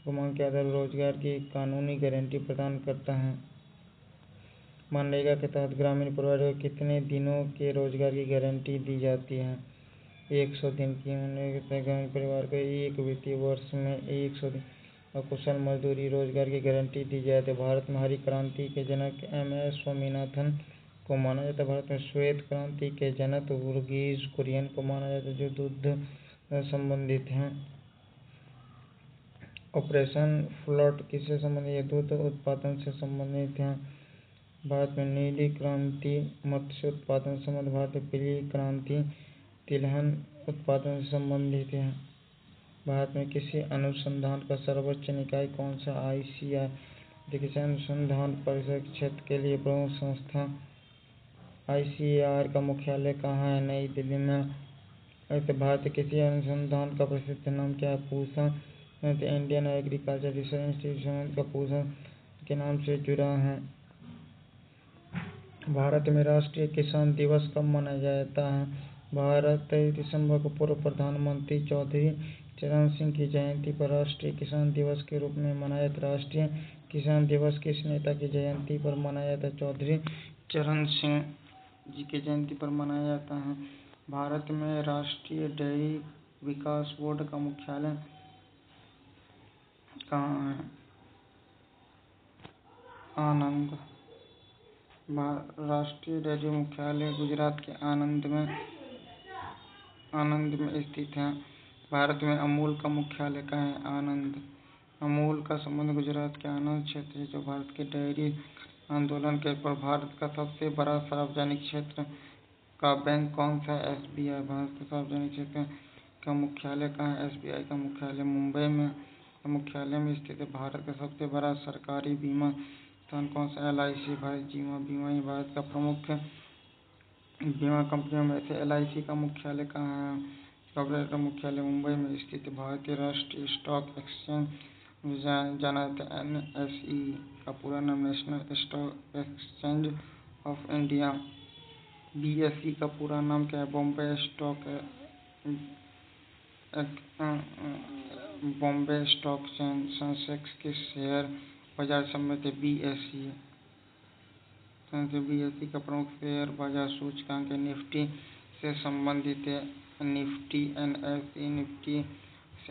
Speaker 2: को मांग के आधार पर रोजगार की कानूनी गारंटी प्रदान करता है। मनरेगा के तहत ग्रामीण परिवारों को कितने दिनों के रोजगार की गारंटी दी जाती है? 100 दिन की। मनरेगा के तहत ग्रामीण परिवार को एक वित्तीय वर्ष में 100 दिन अकुशल मजदूरी रोजगार की गारंटी दी जाती है। भारत में हरी क्रांति के जनक MS स्वामीनाथन को माना जाता है। भारत में श्वेत क्रांति के जनक वर्गीज कुरियन को माना जाता है, जो दूध से संबंधित हैं। ऑपरेशन फ्लड किससे संबंधित है? दूध उत्पादन से संबंधित है। भारत में नीली क्रांति मत्स्य उत्पादन से संबंधित। भारत में पीली क्रांति तिलहन उत्पादन से संबंधित है। भारत में कृषि अनुसंधान का सर्वोच्च निकाय कौन सा? ICAR। कृषि अनुसंधान परिषद क्षेत्र के लिए प्रमुख संस्था। ICAR का मुख्यालय कहाँ है? नई दिल्ली में। भारतीय कृषि अनुसंधान का प्रसिद्ध नाम क्या है? Pusa. Indian agriculture research institute का पूसा के नाम से जुड़ा है। भारत में राष्ट्रीय किसान दिवस कब मनाया जाता है? 23 दिसंबर को पूर्व प्रधानमंत्री चौधरी चरण सिंह की जयंती पर राष्ट्रीय किसान दिवस के रूप में मनाया जाता है। राष्ट्रीय किसान दिवस किस नेता की जयंती पर मनाया जाता है? चौधरी चरण सिंह जी की जयंती पर मनाया जाता है। भारत में राष्ट्रीय डेयरी विकास बोर्ड का मुख्यालय कहाँ है? आनंद। राष्ट्रीय डेयरी मुख्यालय गुजरात के आनंद में स्थित है। भारत में अमूल का मुख्यालय कहाँ है? आनंद। अमूल का संबंध गुजरात के आनंद क्षेत्र से, जो भारत के डेयरी आंदोलन के पर भारत का सबसे बड़ा सार्वजनिक क्षेत्र का बैंक कौन सा है? SBI। भारत के सार्वजनिक क्षेत्र का मुख्यालय कहाँ है? SBI का मुख्यालय मुंबई में मुख्यालय में स्थित है। भारत का सबसे बड़ा सरकारी बीमा संस्थान कौन सा? LIC। भारत बीमा ही भारत का प्रमुख बीमा कंपनियों में से। LIC का मुख्यालय कहाँ है? कॉर्पोरेट का मुख्यालय मुंबई में स्थित है। भारतीय राष्ट्रीय स्टॉक एक्सचेंज जाना जाता है NSE का पूरा नाम national stock exchange of India. BSE का पूरा नाम क्या है? Bombay stock exchange. सेंसेक्स के शेयर बाजार समिति BSE का प्रमुख शेयर बाजार सूचकांक निफ्टी से संबंधित है। निफ्टी NSE निफ्टी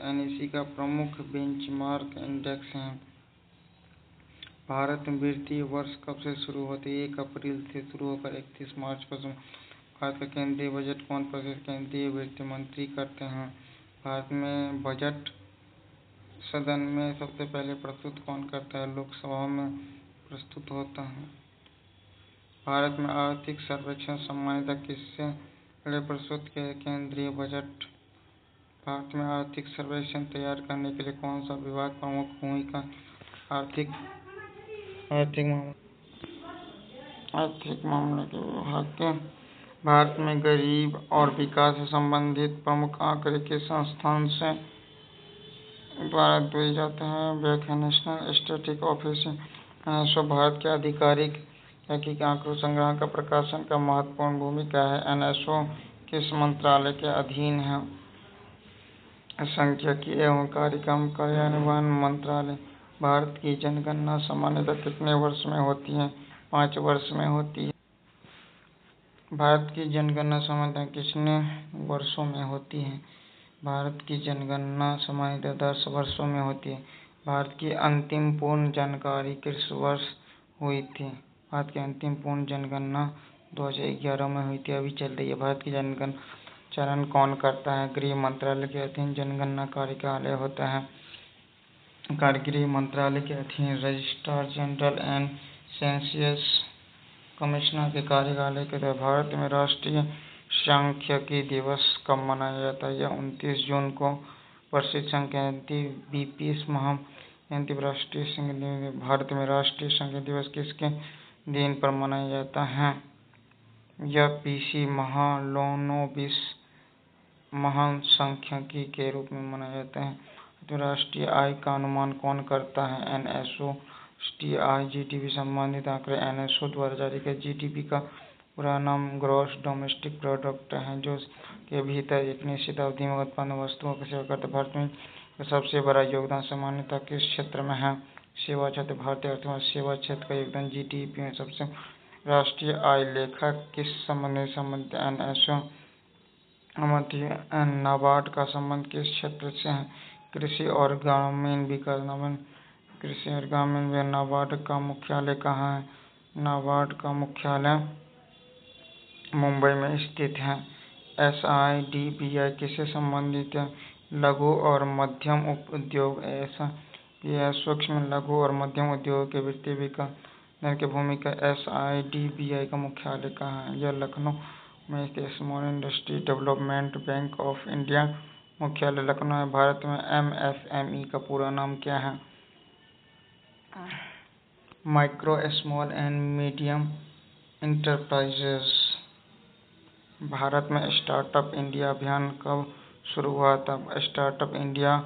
Speaker 2: NSE का प्रमुख बेंचमार्क इंडेक्स है। भारत में वित्तीय वर्ष कब से शुरू होते है? 1 अप्रैल से शुरू होकर 31 मार्च को भारत का केंद्रीय बजट कौन प्रस्तुत केंद्रीय वित्त मंत्री करते हैं? भारत में बजट सदन में सबसे पहले प्रस्तुत कौन करता है? लोकसभा में प्रस्तुत होता है। भारत में आर्थिक सर्वेक्षण सामान्यतः किससे पहले प्रस्तुत किया? केंद्रीय बजट। भारत में आर्थिक सर्वेक्षण तैयार करने के लिए कौन सा विभाग प्रमुख भूमिका? आर्थिक मामले के विभाग के। भारत में गरीब और विकास से संबंधित प्रमुख आंकड़े किस संस्थान से द्वारा दिए जाते हैं? National statistics office. भारत के आधिकारिक शैक्षिक आंकड़ों संग्रह का प्रकाशन का महत्वपूर्ण भूमिका है। एनएसओ किस मंत्रालय के अधीन है? सांख्यिकी एवं कार्यक्रम कार्यान्वयन मंत्रालय। भारत की जनगणना सामान्यतः कितने वर्ष में होती है? 5 वर्ष में होती है। भारत की जनगणना सामान्यतः कितने वर्षों में होती है? भारत की जनगणना सामान्यतः 10 वर्षों में होती है। भारत की अंतिम पूर्ण जानकारी किस वर्ष हुई थी? भारत की अंतिम पूर्ण जनगणना 2011 में हुई थी, अभी चल रही है। भारत की जनगणना चयन कौन करता है? गृह मंत्रालय के अधीन जनगणना कार्यालय होता है। गृह मंत्रालय के अधीन registrar general and census commissioner के कार्यालय के तहत। भारत में राष्ट्रीय सांख्यिकी दिवस कब मनाया जाता है? यह 29 जून को प्रसिद्ध सांख्यिकी बीपीएस महाजयंती राष्ट्रीय सांख्यिकी। भारत में राष्ट्रीय सांख्यिकी दिवस किसके दिन पर मनाया जाता है? यह पीसी महालनोबिस महान सांख्यिकी के रूप में मनाया जाता है। राष्ट्रीय आय का अनुमान कौन करता है? एनएसओ। राष्ट्रीय आय जीडीपी संबंधित आंकड़े एनएसओ द्वारा जारी किए। जीडीपी का पूरा नाम ग्रॉस डोमेस्टिक प्रोडक्ट है, जो के भीतर एक निश्चित अवधि में उत्पन्न वस्तुओं की सेवा करता है। भारत में सबसे बड़ा योगदान सामान्यतः किस क्षेत्र में है? सेवा क्षेत्र। भारतीय अर्थव्यवस्था सेवा क्षेत्र का योगदान जीडीपी में सबसे। राष्ट्रीय आय लेखा किस संबंधित एनएसओ। नाबार्ड का संबंध किस क्षेत्र से है? कृषि और ग्रामीण विकास। कृषि और ग्रामीण विकास। नाबार्ड का मुख्यालय कहाँ है? नाबार्ड का मुख्यालय मुंबई में स्थित है। एसआईडीबीआई किससे संबंधित है? लघु और मध्यम उद्योग। एसआईडीबीआई सूक्ष्म, लघु और मध्यम उद्योग के वित्तीय विकास की भूमिका। एसआईडीबीआई का मुख्यालय कहाँ है? यह लखनऊ में स्थित small industry development bank of India मुख्यालय लखनऊ है। भारत में एमएसएमई का पूरा नाम क्या है? Micro small and medium enterprises. Bharat में स्टार्टअप इंडिया अभियान कब शुरू हुआ था? स्टार्टअप इंडिया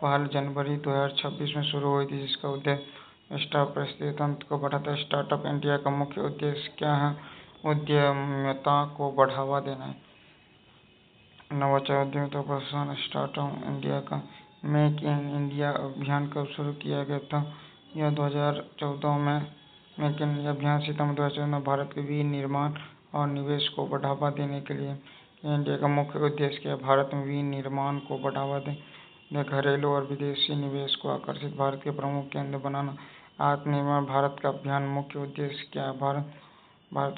Speaker 2: पहल जनवरी 2026 में शुरू हुई थी, जिसका उद्देश्य स्टार्टअप परिस्थिति तंत्र को बढ़ाता। स्टार्टअप इंडिया का मुख्य उद्देश्य क्या है? उद्यमिता को बढ़ावा देना है। नवाचार उद्यमिता प्रोत्साहन। स्टार्टअप इंडिया का मेक इन इंडिया अभियान कब शुरू किया गया था? यह 2014 में। मेक इन इंडिया अभियान सितंबर 2014 में भारत के विनिर्माण और निवेश को बढ़ावा देने के लिए। इंडिया का मुख्य उद्देश्य क्या है? भारत में विनिर्माण को बढ़ावा देना, घरेलू और विदेशी निवेश को आकर्षित, भारत के प्रमुख केंद्र बनाना। आत्मनिर्भर भारत का अभियान मुख्य उद्देश्य क्या है? भारत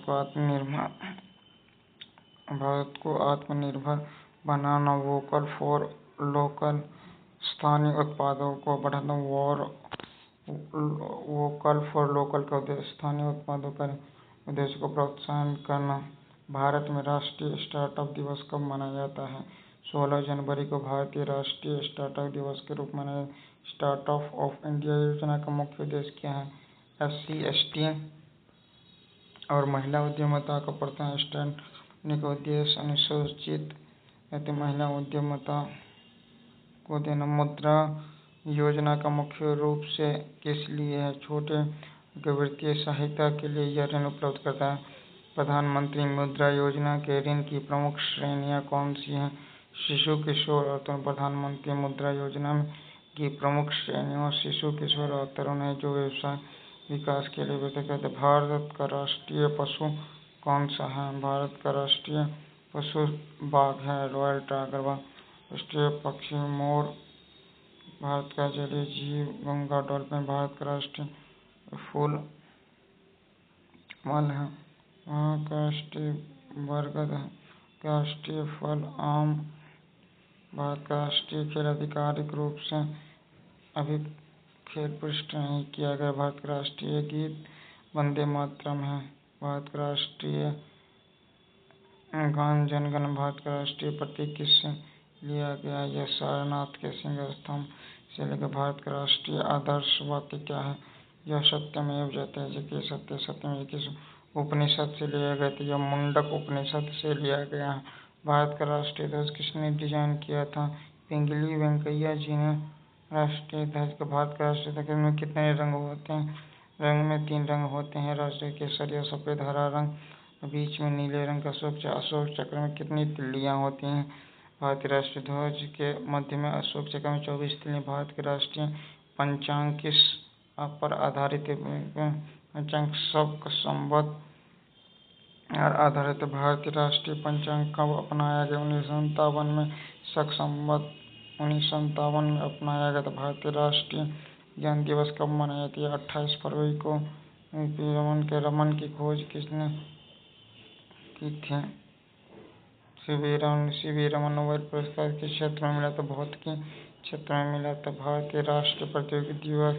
Speaker 2: को आत्मनिर्भर बनाना। Vocal for local. स्थानीय उत्पादों को बढ़ाना। वोकल फॉर लोकल का उद्देश्य स्थानीय उत्पादों का उद्देश्य को प्रोत्साहन करना। भारत में राष्ट्रीय स्टार्टअप दिवस कब मनाया जाता है? 16 जनवरी को भारतीय राष्ट्रीय स्टार्टअप दिवस के रूप में मनाया जाता है। स्टार्टअप ऑफ इंडिया योजना का मुख्य उद्देश्य क्या है? एससी, एसटी और महिला उद्यमिता का प्रोत्साहन करने का उद्देश्य। अनुसूचित जाति महिला उद्यमिता को देना। मुद्रा योजना का मुख्य रूप से किस लिए है? छोटे को वित्तीय सहायता के लिए यह ऋण उपलब्ध करता है। प्रधानमंत्री मुद्रा योजना के ऋण की प्रमुख श्रेणियां कौन सी हैं? शिशु, किशोर और तरुण। प्रधानमंत्री मुद्रा योजना की प्रमुख श्रेणियों शिशु, किशोर और तरुण है, जो व्यवसाय विकास के लिए व्यवस्थित करते हैं। भारत का राष्ट्रीय पशु कौन सा है? भारत का राष्ट्रीय पशु बाघ है, रॉयल टाइगर बाघ। राष्ट्रीय पक्षी मोर। भारत का जलीय जीव गंगा डॉल्फिन। भारत का राष्ट्रीय फूल कमल है। भारत का राष्ट्रीय बरगद है। राष्ट्रीय फल आम। भारत का राष्ट्रीय खेल आधिकारिक रूप से अभी खेल पुष्ट नहीं किया गया। भारत का राष्ट्रीय गीत वंदे मातरम है। भारत का राष्ट्रीय गान जन गण। भारत का राष्ट्रीय प्रतीक किससे लिया गया? यह सारनाथ के सिंह स्तंभ से लेकर। भारत का राष्ट्रीय आदर्श वाक्य क्या है? यह सत्यमेव जयते। जबकि सत्य सत्यमेव किस उपनिषद से लिया गया था? यह मुंडक उपनिषद से लिया गया है। भारत का राष्ट्रीय ध्वज किसने डिजाइन किया था? पिंगली वेंकैया जी ने। राष्ट्रीय ध्वज का भारत का राष्ट्रीय ध्वज में कितने रंग होते हैं? रंग में 3 रंग होते हैं, राष्ट्रीय केसरिया, सफेद, हरा रंग, बीच में नीले रंग का अशोक चक्र में कितनी तिल्लियां होती हैं? भारतीय राष्ट्रीय ध्वज के मध्य में अशोक चक्र में 24 तिल्लियां। भारत के राष्ट्रीय पंचांग किस पर आधारित है? पंचांग शक संवत और आधारित। भारतीय राष्ट्रीय पंचांग कब अपनाया गया? 1957 में। शक संवत 1957 में अपनाया गया था। भारतीय राष्ट्रीय ज्ञान दिवस कब मनाया जाता है? 28 फरवरी को। रमन की खोज किसने की थी? सीवी रमन। नोबेल पुरस्कार किस क्षेत्र में मिला था? भौतिकी क्षेत्र में मिला था। भारतीय राष्ट्रीय प्रौद्योगिकी दिवस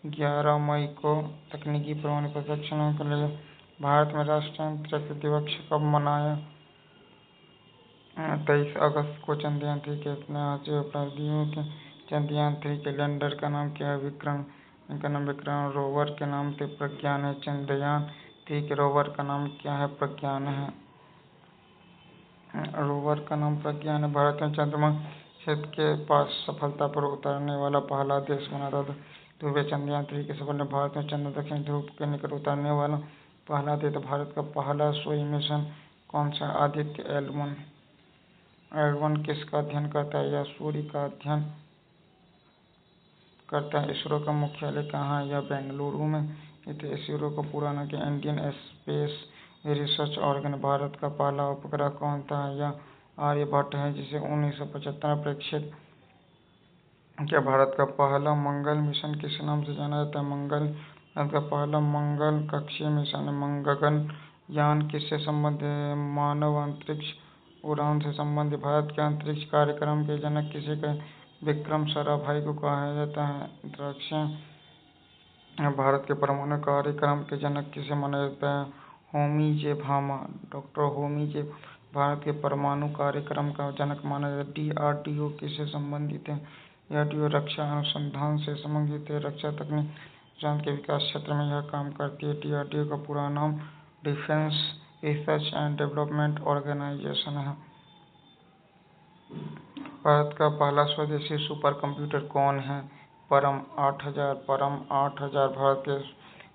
Speaker 2: 11 मई को तकनीकी प्रमाण प्रशिक्षण के लिए। भारत में राष्ट्रीय अंतरिक्ष दिवस कब मनाया? 23 अगस्त को। चंद्रयान 3 के ऐतिहासिक उपलब्धियों के। चंद्रयान 3 के लैंडर का नाम क्या है? विक्रम। इनका नाम विक्रम। रोवर के नाम से प्रज्ञान है। चंद्रयान 3 के रोवर का नाम क्या है? प्रज्ञान है। रोवर का नाम प्रज्ञान है। भारत में चंद्रमा क्षेत्र के पास सफलतापूर्वक उतरने वाला पहला देश बना था। ध्रुवीय चंद्रयान 3 के सफल ने भारत में चंद्र दक्षिण ध्रुव के निकट उतरने वाला पहला देश। भारत का पहला सोई मिशन कौन सा? आदित्य L1 किसका अध्ययन करता है? यह सूर्य का अध्ययन करता है। इसरो का मुख्यालय कहाँ है? यह बेंगलुरु में। इसरो का पूरा नाम क्या? Indian space research organ. Bharat का पहला उपग्रह कौन था? यह आर्यभट्ट है, जिसे 1975 में प्रक्षेपित किया। भारत का पहला मंगल मिशन किस नाम से जाना जाता है? मंगल। भारत का पहला मंगल कक्षीय मिशन है। गगन यान किससे संबंधित है? मानव अंतरिक्ष उड़ान से संबंधित। भारत के अंतरिक्ष कार्यक्रम के जनक किसे कहते? विक्रम साराभाई को कहा जाता है। अंतरिक्ष भारत के परमाणु कार्यक्रम के जनक किसे माना जाता है? होमी जे भाभा। डॉक्टर होमी जे भारत के परमाणु कार्यक्रम का जनक माना जाता है। DRDO किससे संबंधित है? DRDO रक्षा अनुसंधान से संबंधित है। रक्षा तकनीक अनुसंधान के विकास क्षेत्र में यह काम करती है। DRDO का पूरा नाम defence research and development organisation है। भारत का पहला स्वदेशी सुपर कंप्यूटर कौन है? परम 8000। परम 8000 भारत के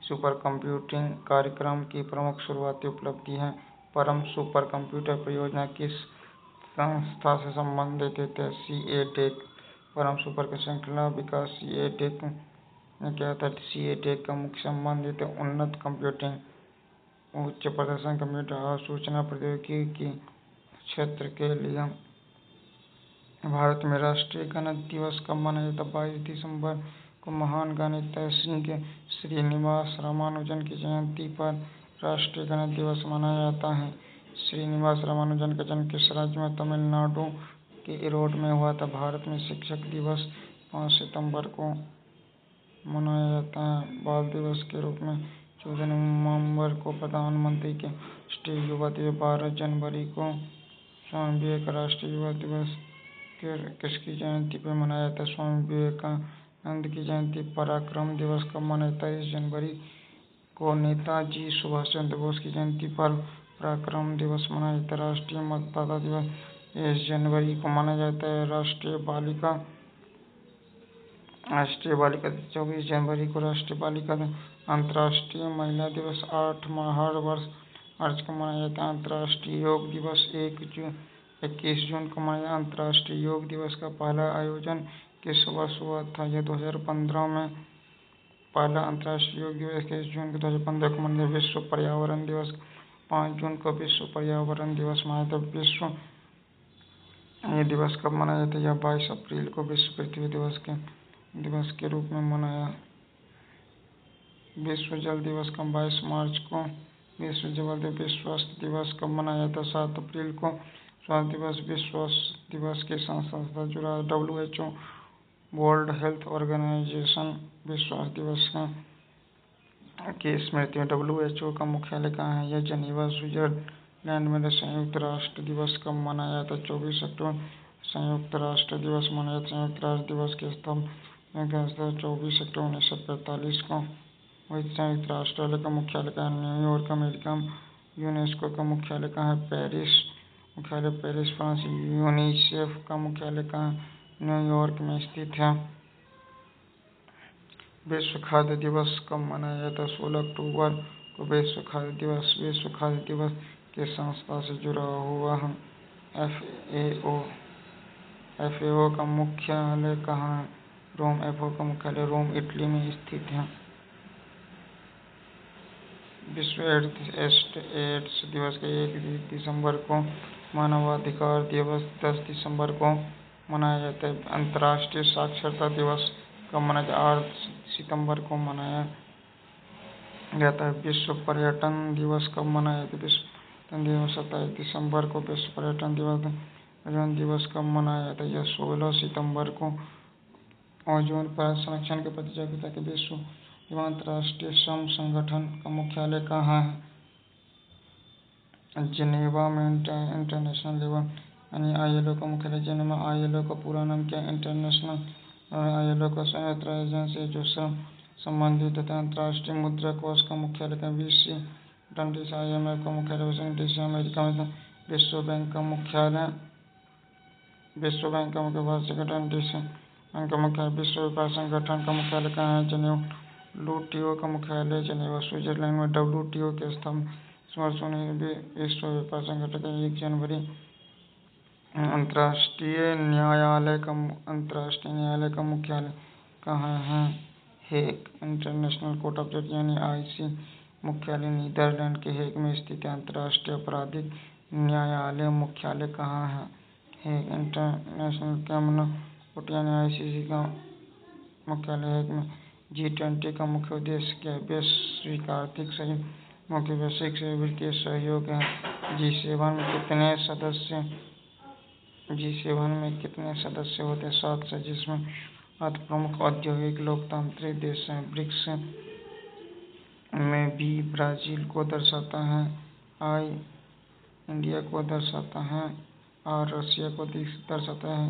Speaker 2: सुपर कंप्यूटिंग कार्यक्रम की प्रमुख शुरुआती उपलब्धि है। परम सुपर कंप्यूटर परियोजना किस संस्था से संबंधित है? CA-DEC। परम सुपर श्रृंखला विकास CA-DEC में क्या था? CA-DEC का मुख्य संबंधित है उन्नत कंप्यूटिंग, उच्च प्रदर्शन कंप्यूटर और सूचना प्रौद्योगिकी क्षेत्र के लिए। भारत में राष्ट्रीय गणित दिवस कब मनाया जाता है? 22 दिसंबर को। महान गणितज्ञ श्रीनिवास रामानुजन की जयंती पर राष्ट्रीय गणित दिवस मनाया जाता है। श्रीनिवास रामानुजन का जन्म किस राज्य में? तमिलनाडु के इरोड में हुआ था। भारत में शिक्षक दिवस 5 सितंबर को मनाया जाता है। बाल दिवस के रूप में 14 नवंबर को। प्रधानमंत्री के राष्ट्रीय युवा दिवस 12 जनवरी को। स्वामी विवेकानंद राष्ट्रीय युवा दिवस किसकी जयंती पर मनाया जाता है? स्वामी विवेकानंद की जयंती। पराक्रम दिवस कब मनाया जाता है? 23 जनवरी को। नेताजी सुभाष चंद्र बोस की जयंती पर पराक्रम दिवस मनाया जाता है। राष्ट्रीय मतदाता दिवस 23 जनवरी को मनाया जाता है। राष्ट्रीय बालिका 24 जनवरी को। राष्ट्रीय बालिका दिवस। अंतर्राष्ट्रीय महिला दिवस 8 हर वर्ष मार्च को मनाया जाता है। अंतर्राष्ट्रीय योग दिवस 21 जून को मनाया। अंतर्राष्ट्रीय योग दिवस का पहला आयोजन किस वर्ष हुआ था? यह 2015 में। पहला अंतर्राष्ट्रीय योग दिवस 21 जून को 2015 को मनाया। विश्व पर्यावरण दिवस 5 जून को। विश्व पर्यावरण दिवस मनाया था। विश्व ये दिवस कब मनाया जाता है? यह 22 अप्रैल को विश्व पृथ्वी दिवस के रूप में मनाया। विश्व जल दिवस कब? 22 मार्च को। विश्व स्वास्थ्य दिवस कब मनाया जाता है? 7 अप्रैल को। स्वास्थ्य दिवस विश्व स्वास्थ्य दिवस के संस्था से जुड़ा है। WHO वर्ल्ड हेल्थ ऑर्गेनाइजेशन विश्व स्वास्थ्य दिवस की स्मृति में। WHO का मुख्यालय कहाँ है? यह जेनेवा स्विट्जरलैंड में। संयुक्त राष्ट्र दिवस कब मनाया जाता है? 24 अक्टूबर। संयुक्त राष्ट्र दिवस मनाया जाता है। संयुक्त राष्ट्र दिवस की स्थापना 24 अक्टूबर 1945 को हुई। संयुक्त राष्ट्र का मुख्यालय कहाँ है? New York, America. यूनेस्को का मुख्यालय कहाँ है? पेरिस। मुख्यालय पेरिस, फ्रांस। यूनिसेफ का मुख्यालय कहाँ है? न्यूयॉर्क में स्थित है। विश्व खाद्य दिवस कब मनाया जाता है? 16 अक्टूबर को विश्व खाद्य दिवस। विश्व खाद्य दिवस किस संस्था से जुड़ा हुआ है? FAO। FAO का मुख्यालय कहाँ है? रोम। FAO का मुख्यालय रोम, इटली में स्थित है। विश्व एड्स दिवस का 1 दिसंबर को। मानवाधिकार दिवस 10 दिसंबर को मनाया जाता है। अंतर्राष्ट्रीय साक्षरता दिवस कब मनाया जाता है? 8 सितंबर को मनाया जाता है। विश्व पर्यटन दिवस कब मनाया जाता है? विश्व पर्यटन दिवस 27 दिसंबर को। विश्व पर्यटन दिवस कब मनाया जाता है? यह 16 सितंबर को। ओजोन परत संरक्षण के प्रति जागरूकता के विश्व एवं अंतर्राष्ट्रीय श्रम संगठन का मुख्यालय कहाँ है? जिनेवा में। इंटरनेशनल लेबर यानी ILO का मुख्यालय जिनेवा। ILO का पूरा नाम क्या है? इंटरनेशनल ILO का संयुक्त एजेंसी है जो श्रम संबंधित होता है। अंतर्राष्ट्रीय मुद्रा कोष का मुख्यालय का वाशिंगटन DC। IMF का मुख्यालय वाशिंगटन DC अमेरिका में। विश्व बैंक का मुख्यालय वाशिंगटन DC का मुख्यालय। विश्व व्यापार संगठन का मुख्यालय कहाँ है? जिनेवा। WTO का मुख्यालय जिनेवा स्विट्जरलैंड में। WTO की स्थापना विश्व व्यापार संगठन का 1 जनवरी। अंतर्राष्ट्रीय न्यायालय का मुख्यालय कहाँ है? Hague. International court of justice यानी IC मुख्यालय नीदरलैंड के हेग में स्थित है। अंतर्राष्ट्रीय आपराधिक न्यायालय मुख्यालय कहाँ है? हेग। इंटरनेशनल क्रिमिनल कोर्ट यानी ICC का मुख्यालय हेग में। G20 का मुख्य उद्देश्य क्या है? वैश्विक आर्थिक सहयोग, मुख्य वैश्विक वित्तीय सहयोग है। G7 में कितने सदस्य होते हैं? 7 से, जिसमें 8 प्रमुख औद्योगिक लोकतांत्रिक देश हैं। ब्रिक्स में B ब्राजील को दर्शाता है, I इंडिया को दर्शाता है, R रशिया को दर्शाता है,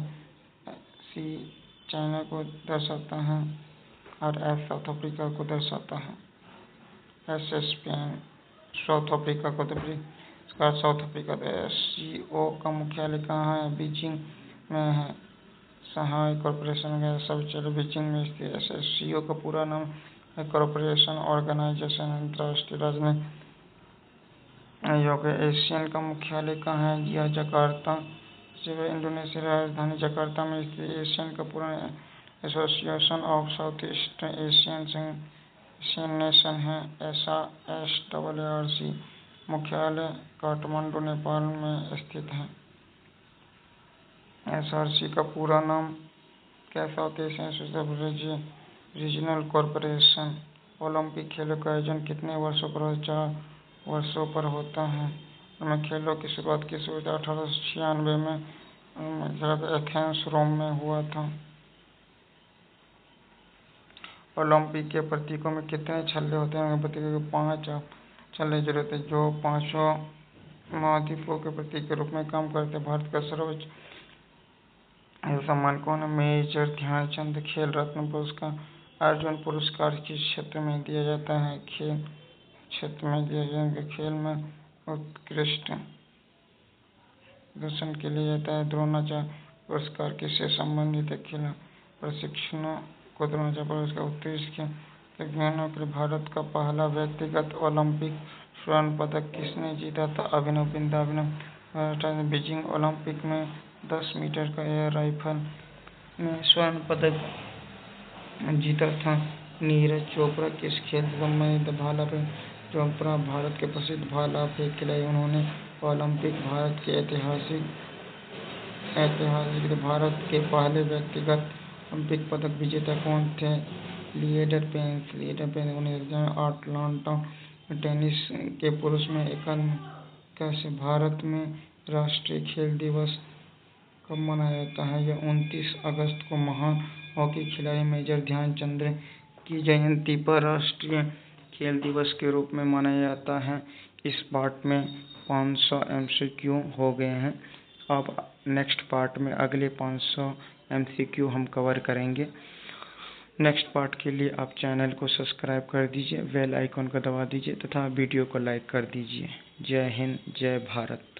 Speaker 2: C चाइना को दर्शाता है और S साउथ अफ्रीका को दर्शाता है। S स्पेन, साउथ अफ्रीका को साउथ अफ्रीका। SCO का मुख्यालय कहाँ है? बीजिंग में है। शंघाई कॉर्पोरेशन का सब बीजिंग में स्थित है। SCO का पूरा नाम है कॉर्पोरेशन ऑर्गेनाइजेशन अंतर्राष्ट्रीय राजनीतिक आयोग है। ASEAN का मुख्यालय कहाँ है? यह जकार्ता, इंडोनेशिया राजधानी जकार्ता में स्थित। ASEAN का पूरा association of south east Asian nation है। SAARC मुख्यालय काठमांडू नेपाल में स्थित है। SAARC का पूरा नाम क्या? South Asian regional corporation. Olympic खेलों का आयोजन कितने वर्षों पर? 4 वर्षों पर होता है। उनमें खेलों की शुरुआत किस हुई? 1896 में एथेंस रोम में हुआ था। ओलंपिक के प्रतीकों में कितने छल्ले होते हैं? प्रतीकों के 5 छल्ले जरूरत होते हैं जो 5 महाद्वीपों के प्रतीक के रूप में काम करते हैं। भारत का सर्वोच्च सम्मान कौन है? मेजर ध्यानचंद खेल रत्न पुरस्कार अर्जुन पुरस्कार किस क्षेत्र में दिया जाता है? खेल क्षेत्र में दिया जाता है। खेल में उत्कृष्ट प्रदर्शन के लिए जाता है। द्रोणाचार्य पुरस्कार किससे संबंधित है? खेल प्रशिक्षणों को द्रोणाचार्य पुरस्कार उत्कृष्ट विज्ञानों के लिए। भारत का पहला व्यक्तिगत ओलंपिक स्वर्ण पदक किसने जीता था? अभिनव बिंद्रा। बीजिंग ओलंपिक में 10 मीटर का एयर राइफल में स्वर्ण पदक जीता था। नीरज चोपड़ा किस खेल से संबंधित? भाला फेंक। चोपड़ा भारत के प्रसिद्ध भाला फेंक खिलाड़ी। उन्होंने ओलंपिक भारत के भारत के पहले व्यक्तिगत ओलंपिक पदक विजेता कौन थे? लिएंडर पेस। 1998 अटलांटा टेनिस के पुरुष में एकल कैसे भारत में राष्ट्रीय खेल दिवस कब मनाया जाता है? यह 29 अगस्त को महान हॉकी खिलाड़ी मेजर ध्यानचंद की जयंती पर राष्ट्रीय खेल दिवस के रूप में मनाया जाता है। इस पार्ट में 500 MCQ हो गए हैं। अब नेक्स्ट पार्ट में अगले 500 MCQ हम कवर करेंगे। नेक्स्ट पार्ट के लिए आप चैनल को सब्सक्राइब कर दीजिए, बेल आइकन को दबा दीजिए तथा वीडियो को लाइक कर दीजिए। जय हिंद, जय भारत।